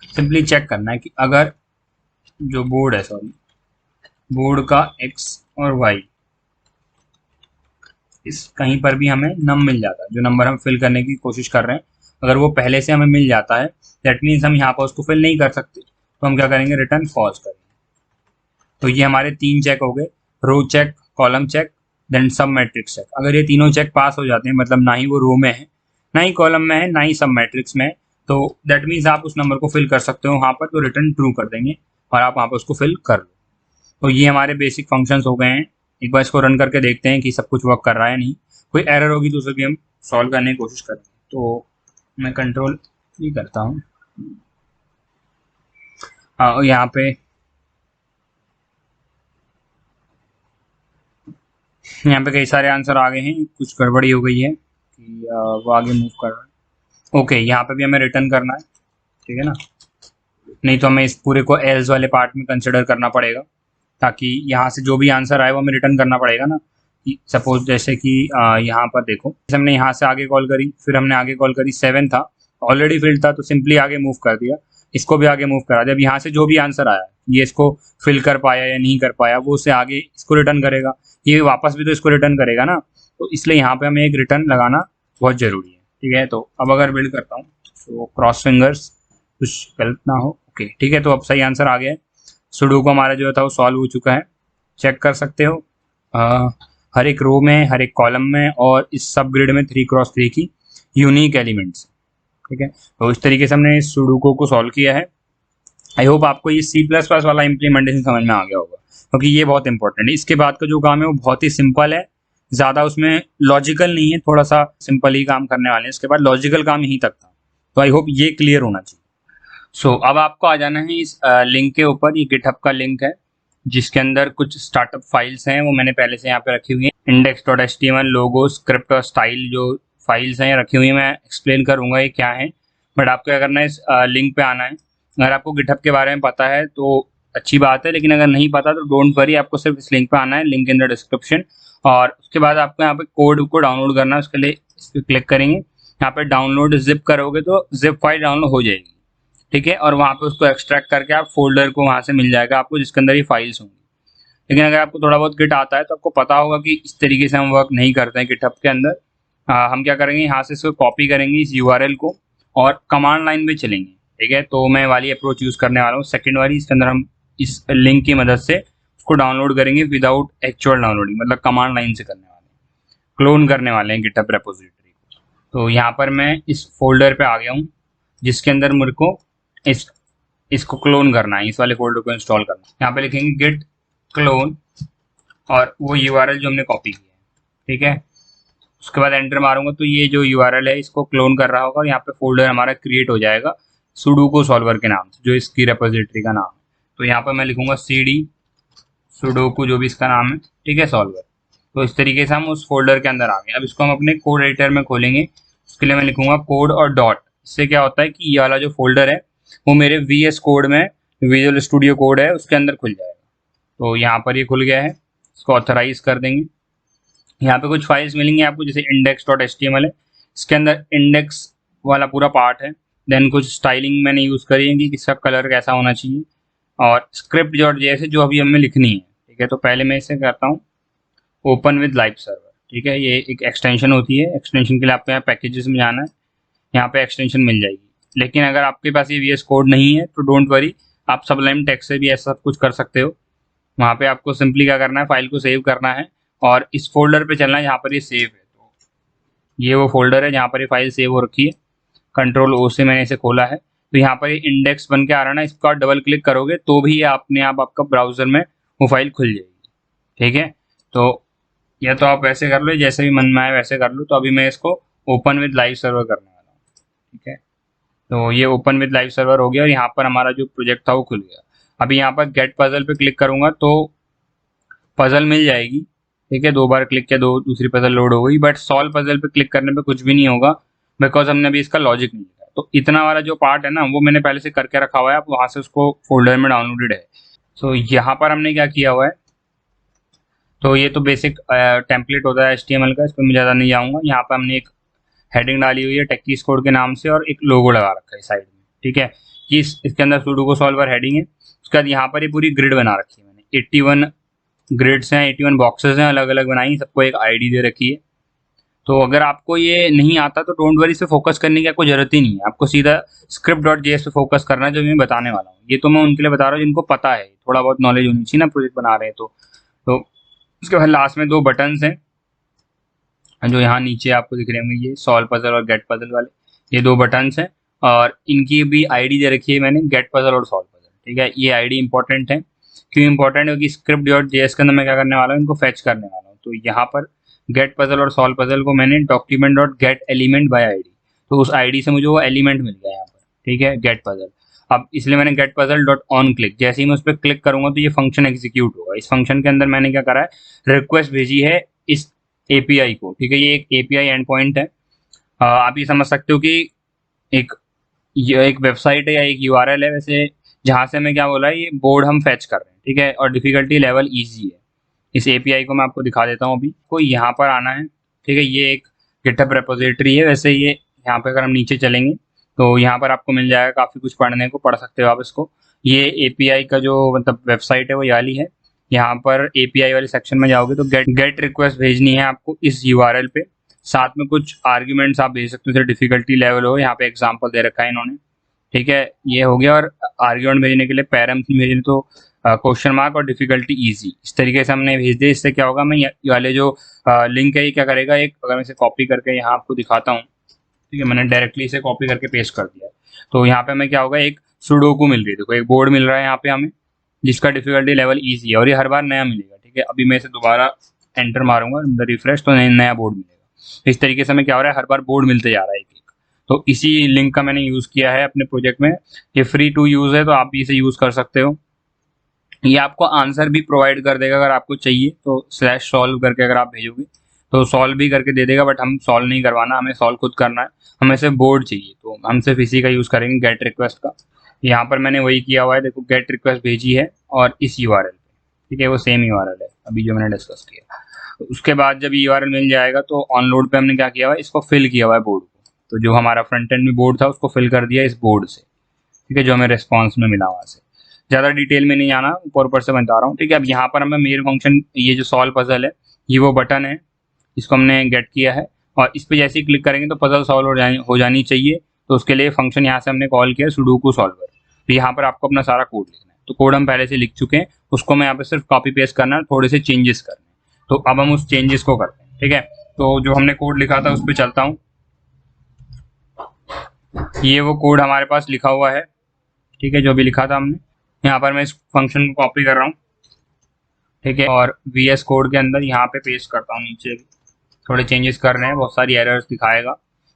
सिंपली चेक करना है कि अगर जो बोर्ड है, बोर्ड का x और y इस कहीं पर भी हमें नम मिल जाता है, जो नंबर हम फिल करने की कोशिश कर रहे हैं, अगर वो पहले से हमें मिल जाता है, दैट मीन्स हम यहाँ पर उसको फिल नहीं कर सकते, तो हम क्या करेंगे, रिटर्न फॉल्स करेंगे। तो ये हमारे 3 चेक हो गए, row check, column check, then sub matrix check. अगर ये तीनों चेक पास हो जाते हैं, मतलब ना ही वो रो में है, ना ही कॉलम में है, ना ही सब मैट्रिक्स में है, तो दैट मीन्स आप उस नंबर को फिल कर सकते हो वहाँ पर, तो रिटर्न ट्रू कर देंगे और आप वहाँ पर उसको फिल कर लो। तो ये हमारे बेसिक फंक्शंस हो गए हैं। एक बार इसको रन करके देखते हैं कि सब कुछ वर्क कर रहा है नहीं, कोई एरर होगी तो उसे भी हम सॉल्व करने की कोशिश करेंगे। तो मैं कंट्रोल ये करता हूँ, यहाँ पे कई सारे आंसर आ गए हैं, कुछ गड़बड़ी हो गई है कि वो आगे मूव कर रहा है। ओके, यहाँ पे भी हमें रिटर्न करना है, ठीक है ना, नहीं तो हमें इस पूरे को एल्स वाले पार्ट में कंसिडर करना पड़ेगा, ताकि यहाँ से जो भी आंसर आए वो हमें रिटर्न करना पड़ेगा ना। सपोज जैसे कि यहाँ पर देखो, जैसे हमने यहाँ से आगे कॉल करी, फिर हमने आगे कॉल करी, 7 था, ऑलरेडी फिल्ड था, तो सिंपली आगे मूव कर दिया, इसको भी आगे मूव करा दिया। अब यहाँ से जो भी आंसर आया, ये इसको फिल कर पाया या नहीं कर पाया, वो उसे आगे इसको रिटर्न करेगा, ये वापस भी तो इसको रिटर्न करेगा ना। तो इसलिए यहाँ पे हमें एक रिटर्न लगाना बहुत जरूरी है, ठीक है। तो अब अगर बिल्ड करता हूँ, तो क्रॉस फिंगर्स, कुछ गलत ना हो, ओके ठीक है। तो अब सही आंसर आ गया है, सुडोकू हमारा जो था वो सॉल्व हो चुका है, चेक कर सकते हो हर एक रो में, हर एक कॉलम में, और इस सब ग्रिड में 3x3 की यूनिक एलिमेंट्स, ठीक है। तो इस तरीके से हमने इस सुडोकू को सॉल्व किया है। आई होप आपको ये C++ वाला इम्प्लीमेंटेशन समझ में आ गया होगा, क्योंकि ये बहुत इंपॉर्टेंट है। इसके बाद का जो काम है वो बहुत ही सिंपल है, ज़्यादा उसमें लॉजिकल नहीं है, थोड़ा सा सिंपल ही काम करने वाले हैं। इसके बाद लॉजिकल काम यहीं तक था, तो आई होप ये क्लियर होना चाहिए। सो अब आपको आ जाना है इस लिंक के ऊपर, ये गिटहब का लिंक है जिसके अंदर कुछ स्टार्टअप फाइल्स हैं, वो मैंने पहले से यहाँ पे रखी हुई है। index.html, लोगो, स्क्रिप्ट और स्टाइल जो फाइल्स हैं रखी हुई है, मैं एक्सप्लेन करूँगा ये क्या है, बट आपको क्या करना है, इस लिंक पे आना है। अगर आपको गिटहब के बारे में पता है तो अच्छी बात है, लेकिन अगर नहीं पता तो डोंट वरी, आपको सिर्फ इस लिंक पे आना है, लिंक इन द डिस्क्रिप्शन। और उसके बाद आपको यहाँ पे कोड को डाउनलोड करना है, उसके लिए इस पर क्लिक करेंगे, यहाँ पे डाउनलोड जिप करोगे तो जिप फाइल डाउनलोड हो जाएगी, ठीक है। और वहाँ पे उसको एक्सट्रैक्ट करके आप फोल्डर को वहाँ से मिल जाएगा आपको, जिसके अंदर ये फाइल्स होंगी। लेकिन अगर आपको थोड़ा बहुत गिट आता है तो आपको पता होगा कि इस तरीके से हम वर्क नहीं करते हैं गिटहब के अंदर। हम क्या करेंगे, यहाँ से इसको कॉपी करेंगे इस URL को, और कमांड लाइन पे चलेंगे, ठीक है। तो मैं वाली अप्रोच यूज़ करने वाला हूँ, सेकेंड वाली। इसके अंदर हम इस लिंक की मदद से उसको डाउनलोड करेंगे विदाउट एक्चुअल डाउनलोडिंग, मतलब कमांड लाइन से करने वाले हैं, क्लोन करने वाले हैं गिटहब रेपोजिटरी को। तो यहाँ पर मैं इस फोल्डर पे आ गया हूँ, जिसके अंदर मेरे को इसको क्लोन करना है, इस वाले फोल्डर को इंस्टॉल करना है। यहाँ पे लिखेंगे गिट क्लोन और वो URL जो हमने कॉपी किया है, ठीक है। उसके बाद एंटर मारूंगा तो ये जो URL है इसको क्लोन कर रहा होगा, और यहाँ पे फोल्डर हमारा क्रिएट हो जाएगा सुडोकू सॉल्वर के नाम से, जो इसकी रेपोजिटरी का नाम है। तो यहाँ पर मैं लिखूंगा CD सुडोकू, जो भी इसका नाम है, ठीक है, सॉल्वर। तो इस तरीके से हम उस फोल्डर के अंदर आ गए। अब इसको हम अपने कोड एडिटर में खोलेंगे, उसके लिए मैं लिखूंगा कोड और डॉट। इससे क्या होता है कि ये वाला जो फोल्डर है वो मेरे VS कोड में, विजुअल स्टूडियो कोड है, उसके अंदर खुल जाएगा। तो यहाँ पर ये खुल गया है, इसको ऑथराइज कर देंगे। यहाँ पे कुछ फाइल्स मिलेंगी आपको, जैसे index.html है, इसके अंदर इंडेक्स वाला पूरा पार्ट है। देन कुछ स्टाइलिंग मैंने यूज़ करी है कि किसका कलर कैसा होना चाहिए, और स्क्रिप्ट जैसे जो अभी हमें लिखनी है, ठीक है। तो पहले मैं इसे करता हूँ ओपन विद लाइव सर्वर, ठीक है। ये एक एक्सटेंशन होती है, एक्सटेंशन के लिए आपको यहाँ पैकेजेस में जाना है, यहाँ पे एक्सटेंशन मिल जाएगी। लेकिन अगर आपके पास ये VS कोड नहीं है तो डोंट वरी, आप सबलाइम टेक्स्ट से भी ऐसा सब कुछ कर सकते हो। वहाँ पे आपको सिंपली क्या करना है, फाइल को सेव करना है और इस फोल्डर पे चलना है जहाँ पर ये सेव है। तो ये वो फोल्डर है जहाँ पर ये फाइल सेव हो रखी है, Ctrl+O से मैंने इसे खोला है। तो यहाँ पर ये इंडेक्स बन के आ रहा है ना, इसका डबल क्लिक करोगे तो भी ये अपने आप आपका ब्राउजर में वो फाइल खुल जाएगी, ठीक है। तो या तो आप वैसे कर लो, जैसे भी मन में आए वैसे कर लो। तो अभी मैं इसको ओपन विद लाइव सर्वर करने वाला हूँ, ठीक है। तो ये ओपन विद लाइव सर्वर हो गया, और यहाँ पर हमारा जो प्रोजेक्ट था वो खुल गया। अभी यहाँ पर गेट पजल पे क्लिक करूंगा तो पजल मिल जाएगी, ठीक है। 2 बार क्लिक किया, दूसरी पजल लोड हो गई, बट सॉल्व पजल पे क्लिक करने पे कुछ भी नहीं होगा, बिकॉज हमने अभी इसका लॉजिक नहीं लिखा। तो इतना वाला जो पार्ट है ना वो मैंने पहले से करके रखा हुआ है, आप वहाँ से उसको फोल्डर में डाउनलोडेड है। सो यहाँ पर हमने क्या किया हुआ है, तो ये तो बेसिक टेम्पलेट होता है HTML का, इस पर मैं ज़्यादा नहीं जाऊँगा। यहाँ पर हमने एक हेडिंग डाली हुई है टेक्कीज कोड के नाम से, और एक लोगो लगा रखा है साइड में, ठीक है। कि इसके अंदर सुडोकू सॉल्वर हेडिंग है। उसके बाद यहाँ पर ये पूरी ग्रिड बना रखी है मैंने, 81 ग्रिड्स हैं, 81 बॉक्सेस हैं, अलग अलग बनाई, सबको एक ID दे रखी है। तो अगर आपको ये नहीं आता तो डोंट वरी, से फोकस करने की आपको जरूरत ही नहीं है, आपको सीधा script.js पे फोकस करना है, जो मैं बताने वाला हूँ। ये तो मैं उनके लिए बता रहा हूँ जिनको पता है, थोड़ा बहुत नॉलेज होनी चाहिए ना, प्रोजेक्ट बना रहे हैं तो उसके बाद लास्ट में 2 बटन्स हैं जो यहाँ नीचे आपको दिख रहे होंगे, ये सॉल्व पजल और गेट पजल वाले, ये 2 बटन्स हैं। और इनकी भी आईडी दे रखी है मैंने, गेट पजल और सॉल्व पजल। ठीक है, ये आईडी इंपॉर्टेंट है। क्यों इंपॉर्टेंट है? क्योंकि स्क्रिप्ट डॉट जेएस के अंदर मैं क्या करने वाला हूँ, इनको फेच करने वाला हूँ। तो यहाँ पर गेट पजल और सॉल्व पजल को मैंने document dot gate element by ID, तो उस आईडी से मुझे वो एलिमेंट मिल गया यहाँ पर। ठीक है, गेट पजल। अब इसलिए मैंने get puzzle dot on click, जैसे ही मैं उस पर क्लिक करूंगा तो ये फंक्शन एग्जीक्यूट होगा। इस फंक्शन के अंदर मैंने क्या करा है, रिक्वेस्ट भेजी है इस एपीआई को। ठीक है, ये एक एपीआई एंड पॉइंट है। आप ये समझ सकते हो कि एक ये एक वेबसाइट है या एक यूआरएल है वैसे, जहाँ से हमें क्या बोला है, ये बोर्ड हम फेच कर रहे हैं। ठीक है, और डिफिकल्टी लेवल ईजी है। इस एपीआई को मैं आपको दिखा देता हूँ अभी। को यहाँ पर आना है। ठीक है, ये एक गिटहब रेपोजिटरी है। वैसे ये यहाँ पे अगर हम नीचे चलेंगे तो यहाँ पर आपको मिल जाएगा काफ़ी कुछ पढ़ने को, पढ़ सकते हो आप इसको। ये एपीआई का जो मतलब वेबसाइट है वो वाली है। यहाँ पर एपीआई वाले सेक्शन में जाओगे तो गेट रिक्वेस्ट भेजनी है आपको इस यूआरएल पे। साथ में कुछ आर्ग्यूमेंट्स आप भेज सकते हो, जैसे डिफिकल्टी लेवल हो, यहाँ पे एग्जांपल दे रखा है इन्होंने। ठीक है, ये हो गया। और आर्ग्यूमेंट भेजने के लिए पैरम्स भेजने तो क्वेश्चन मार्क और डिफिकल्टी इजी, इस तरीके से हमने भेज दिया। इससे क्या होगा, मैं ये वाले जो लिंक है ये क्या करेगा, एक अगर मैं इसे कॉपी करके यहाँ आपको दिखाता हूँ। ठीक है, मैंने डायरेक्टली इसे कॉपी करके पेस्ट कर दिया। तो यहाँ पे हमें क्या होगा, एक सुडोकू मिल रही है। देखो एक बोर्ड मिल रहा है यहाँ पे हमें, जिसका डिफिकल्टी लेवल ईजी है और ये हर बार नया मिलेगा। ठीक है, अभी मैं इसे दोबारा एंटर मारूंगा रिफ्रेश, तो नया बोर्ड मिलेगा। इस तरीके से हमें क्या हो रहा है, हर बार बोर्ड मिलते जा रहा है एक एक। तो इसी लिंक का मैंने यूज़ किया है अपने प्रोजेक्ट में। ये फ्री टू यूज़ है, तो आप भी इसे यूज़ कर सकते हो। ये आपको आंसर भी प्रोवाइड कर देगा अगर आपको चाहिए तो, स्लैश सॉल्व करके अगर आप भेजोगे तो सॉल्व भी करके दे देगा। बट हम सॉल्व नहीं करवाना, हमें सॉल्व खुद करना है। हमें सिर्फ बोर्ड चाहिए, तो हम सिर्फ इसी का यूज़ करेंगे, गेट रिक्वेस्ट का। यहाँ पर मैंने वही किया हुआ है, देखो गेट रिक्वेस्ट भेजी है और इस यूआरएल पे। ठीक है, वो सेम यूआरएल है अभी जो मैंने डिस्कस किया। तो उसके बाद जब यूआरएल मिल जाएगा तो ऑनलोड पे हमने क्या किया हुआ है, इसको फिल किया हुआ है बोर्ड को। तो जो हमारा फ्रंट एंड में बोर्ड था उसको फिल कर दिया इस बोर्ड से। ठीक है, जो हमें रिस्पॉन्स में मिला वहाँ से। ज़्यादा डिटेल में नहीं आना, ऊपर ऊपर से बता रहा हूँ। ठीक है, अब यहाँ पर हमें मेन फंक्शन, ये जो सॉल्व पजल है, ये वो बटन है, इसको हमने गेट किया है। और इस पर जैसे ही क्लिक करेंगे तो पजल सॉल्व हो जानी चाहिए। तो उसके लिए फंक्शन यहाँ से हमने कॉल किया सुडोकू सॉल्वर। तो यहाँ पर आपको अपना सारा कोड लिखना है। तो कोड हम पहले से लिख चुके हैं, उसको मैं यहाँ पे सिर्फ कॉपी पेस्ट करना है, थोड़े से चेंजेस करने हैं। तो अब हम उस चेंजेस को करते हैं। ठीक है, तो जो हमने कोड लिखा था उस पर चलता हूँ। ये वो कोड हमारे पास लिखा हुआ है। ठीक है, जो भी लिखा था हमने, यहाँ पर मैं इस फंक्शन को कॉपी कर रहा हूँ। ठीक है, और VS कोड के अंदर यहाँ पे पेस्ट करता हूँ। नीचे थोड़े चेंजेस कर रहे हैं, बहुत सारी एरर्स दिखाएगा।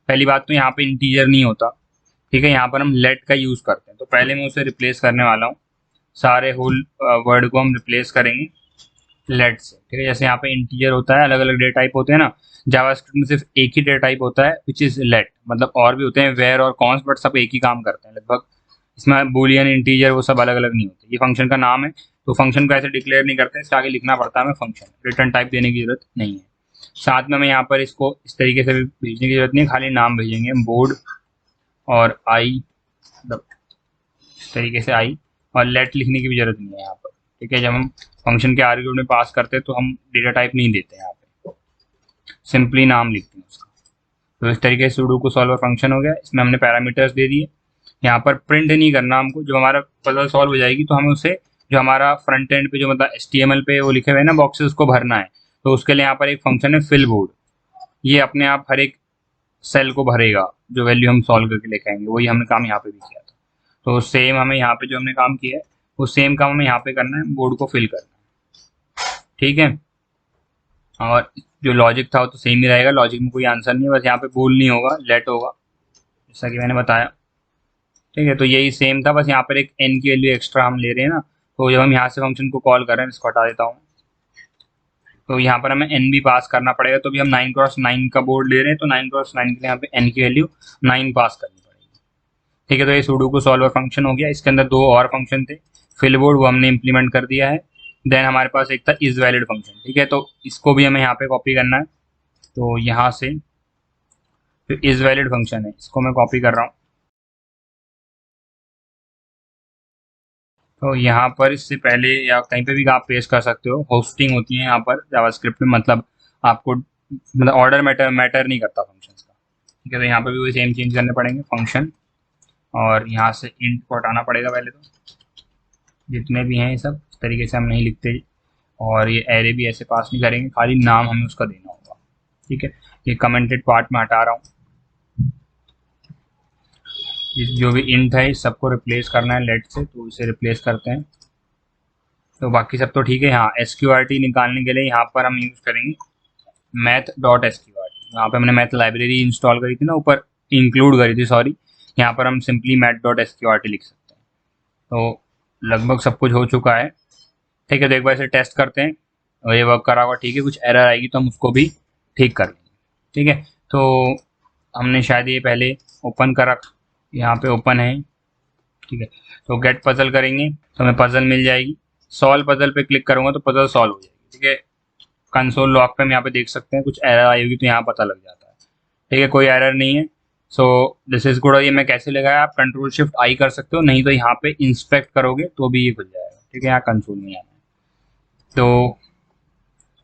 पहली बात तो यहाँ पे इंटीजर नहीं होता। ठीक है, यहाँ पर हम लेट का यूज़ करते हैं। तो पहले मैं उसे रिप्लेस करने वाला हूँ, सारे होल वर्ड को हम रिप्लेस करेंगे लेट से। ठीक है, जैसे यहाँ पे इंटीजर होता है, अलग अलग डेटा टाइप होते हैं ना, जावास्क्रिप्ट में सिर्फ एक ही डेटा टाइप होता है विच इज़ लेट। मतलब और भी होते हैं वेयर और कॉन्स, बट सब एक ही काम करते हैं लगभग। इसमें बूलियन, इंटीजर वो सब अलग अलग नहीं होते। ये फंक्शन का नाम है, तो फंक्शन को ऐसे डिक्लेयर नहीं करते, इसके आगे लिखना पड़ता है हमें फंक्शन। रिटर्न टाइप देने की जरूरत नहीं है। साथ में हमें यहाँ पर इसको इस तरीके से भी भेजने की जरूरत नहीं है, खाली नाम भेजेंगे हम बोर्ड और आई, मतलब इस तरीके से आई, और लेट लिखने की भी जरूरत नहीं है यहाँ पर। ठीक है, जब हम फंक्शन के आर्ग्यूमेंट में पास करते हैं तो हम डेटा टाइप नहीं देते यहाँ पे, सिंपली नाम लिखते हैं उसका। तो इस तरीके से सुडोकू सॉल्वर फंक्शन हो गया। इसमें हमने पैरामीटर्स दे दिए। यहाँ पर प्रिंट नहीं करना हमको, जब हमारा पजल सॉल्व हो जाएगी तो हमें उसे, जो हमारा फ्रंट एंड पे जो मतलब HTML पे वो लिखे हुए हैं ना बॉक्सेस, उसको भरना है। तो उसके लिए यहाँ पर एक फंक्शन है फिल बोर्ड। ये अपने आप हर एक सेल को भरेगा, जो वैल्यू हम सॉल्व करके लेके आएंगे। वही हमने काम यहाँ पे भी किया था। तो सेम हमें यहाँ पे जो हमने काम किया है वो सेम काम हमें यहाँ पे करना है, बोर्ड को फिल करना है। ठीक है, और जो लॉजिक था वो तो सेम ही रहेगा, लॉजिक में कोई आंसर नहीं है, बस यहाँ पे बोल नहीं होगा, लेट होगा, जैसा कि मैंने बताया। ठीक है, तो यही सेम था, बस यहाँ पर एक n की वैल्यू एक्स्ट्रा हम ले रहे हैं ना। तो जब हम यहाँ से फंक्शन को कॉल कर रहे हैं, इसको हटा देता हूँ, तो यहाँ पर हमें n भी पास करना पड़ेगा। तो भी हम 9x9 का बोर्ड ले रहे हैं, तो 9x9 के लिए यहाँ पे n की वैल्यू 9 पास करनी पड़ेगी। ठीक है, तो ये सुडोकू सॉल्वर फंक्शन हो गया। इसके अंदर दो और फंक्शन थे, फिल बोर्ड वो हमने इंप्लीमेंट कर दिया है। देन हमारे पास एक था इज वैलिड फंक्शन। ठीक है, तो इसको भी हमें यहाँ पे कॉपी करना है। तो यहाँ से जो इज वैलिड फंक्शन है इसको मैं कॉपी कर रहा हूँ। तो यहाँ पर इससे पहले या कहीं पे भी आप पेस्ट कर सकते हो, होस्टिंग होती है यहाँ पर जावास्क्रिप्ट में, मतलब आपको मतलब ऑर्डर मैटर नहीं करता फंक्शंस का। ठीक है, तो यहाँ पर भी वही सेम चेंज करने पड़ेंगे फंक्शन, और यहाँ से इंट को हटाना पड़ेगा पहले। तो जितने भी हैं ये सब इस तरीके से हम नहीं लिखते, और ये एरे भी ऐसे पास नहीं करेंगे, खाली नाम हमें उसका देना होगा। ठीक है, ये कमेंटेड पार्ट में हटा रहा हूँ। जो भी इंट है इस सबको रिप्लेस करना है लेट से, तो इसे रिप्लेस करते हैं। तो बाकी सब तो ठीक है। यहाँ SQRT निकालने के लिए यहाँ पर हम यूज़ करेंगे math.sqrt। यहाँ पे हमने मैथ लाइब्रेरी इंस्टॉल करी थी ना, ऊपर इंक्लूड करी थी, सॉरी। यहाँ पर हम सिंपली math.sqrt लिख सकते हैं। तो लगभग सब कुछ हो चुका है, ठीक है। तो एक बार इसे टेस्ट करते हैं और ये वर्क करा होगा, ठीक है। कुछ एरर आएगी तो हम उसको भी ठीक कर लेंगे, ठीक है। तो हमने शायद ये पहले ओपन कर रखा, यहाँ पे ओपन है, ठीक है। तो गेट पजल करेंगे तो हमें पजल मिल जाएगी। सॉल्व पजल पे क्लिक करूँगा तो पजल सॉल्व हो जाएगी, ठीक है। कंसोल लॉग पे हम यहाँ पे देख सकते हैं, कुछ एरर आई होगी तो यहाँ पता लग जाता है, ठीक है। कोई एरर नहीं है, सो दिस इज गुड। ये मैं कैसे लगाया, आप Ctrl+Shift+I कर सकते हो, नहीं तो यहाँ पे इंस्पेक्ट करोगे तो भी ये खुल जाएगा, ठीक है। यहाँ कंसोल में आना है। तो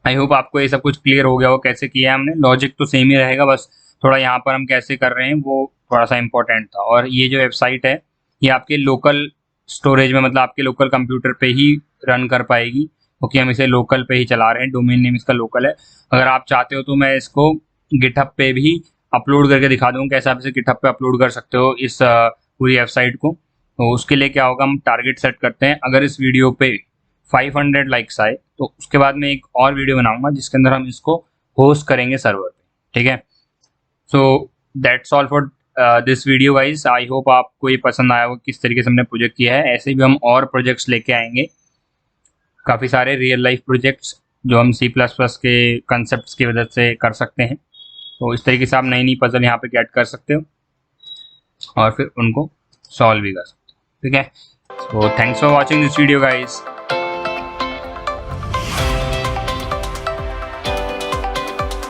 आई होप आपको ये सब कुछ क्लियर हो गया हो कैसे किया है हमने। लॉजिक तो सेम ही रहेगा, बस थोड़ा यहाँ पर हम कैसे कर रहे हैं वो थोड़ा सा इंपॉर्टेंट था। और ये जो वेबसाइट है ये आपके लोकल स्टोरेज में, मतलब आपके लोकल कंप्यूटर पे ही रन कर पाएगी, क्योंकि हम इसे लोकल पे ही चला रहे हैं। डोमेन नेम इसका लोकल है। अगर आप चाहते हो तो मैं इसको गिटहब पे भी अपलोड करके दिखा दूँगा कैसे आप इसे गिटहब पे अपलोड कर सकते हो इस पूरी वेबसाइट को। तो उसके लिए क्या होगा, हम टारगेट सेट करते हैं। अगर इस वीडियो पे 500 लाइक्स आए तो उसके बाद मैं एक और वीडियो बनाऊंगा जिसके अंदर हम इसको होस्ट करेंगे सर्वर पे, ठीक है। So that's all for this video guys. I hope आपको ये पसंद आया होगा किस तरीके से हमने प्रोजेक्ट किया है। ऐसे भी हम और प्रोजेक्ट्स लेके आएंगे, काफ़ी सारे रियल लाइफ प्रोजेक्ट्स जो हम C++ के कंसेप्ट की वजह से कर सकते हैं। तो इस तरीके से आप नई नई पजल यहाँ पे गेट कर सकते हो और फिर उनको सॉल्व भी कर सकते हो, ठीक है। So thanks for watching this video guys.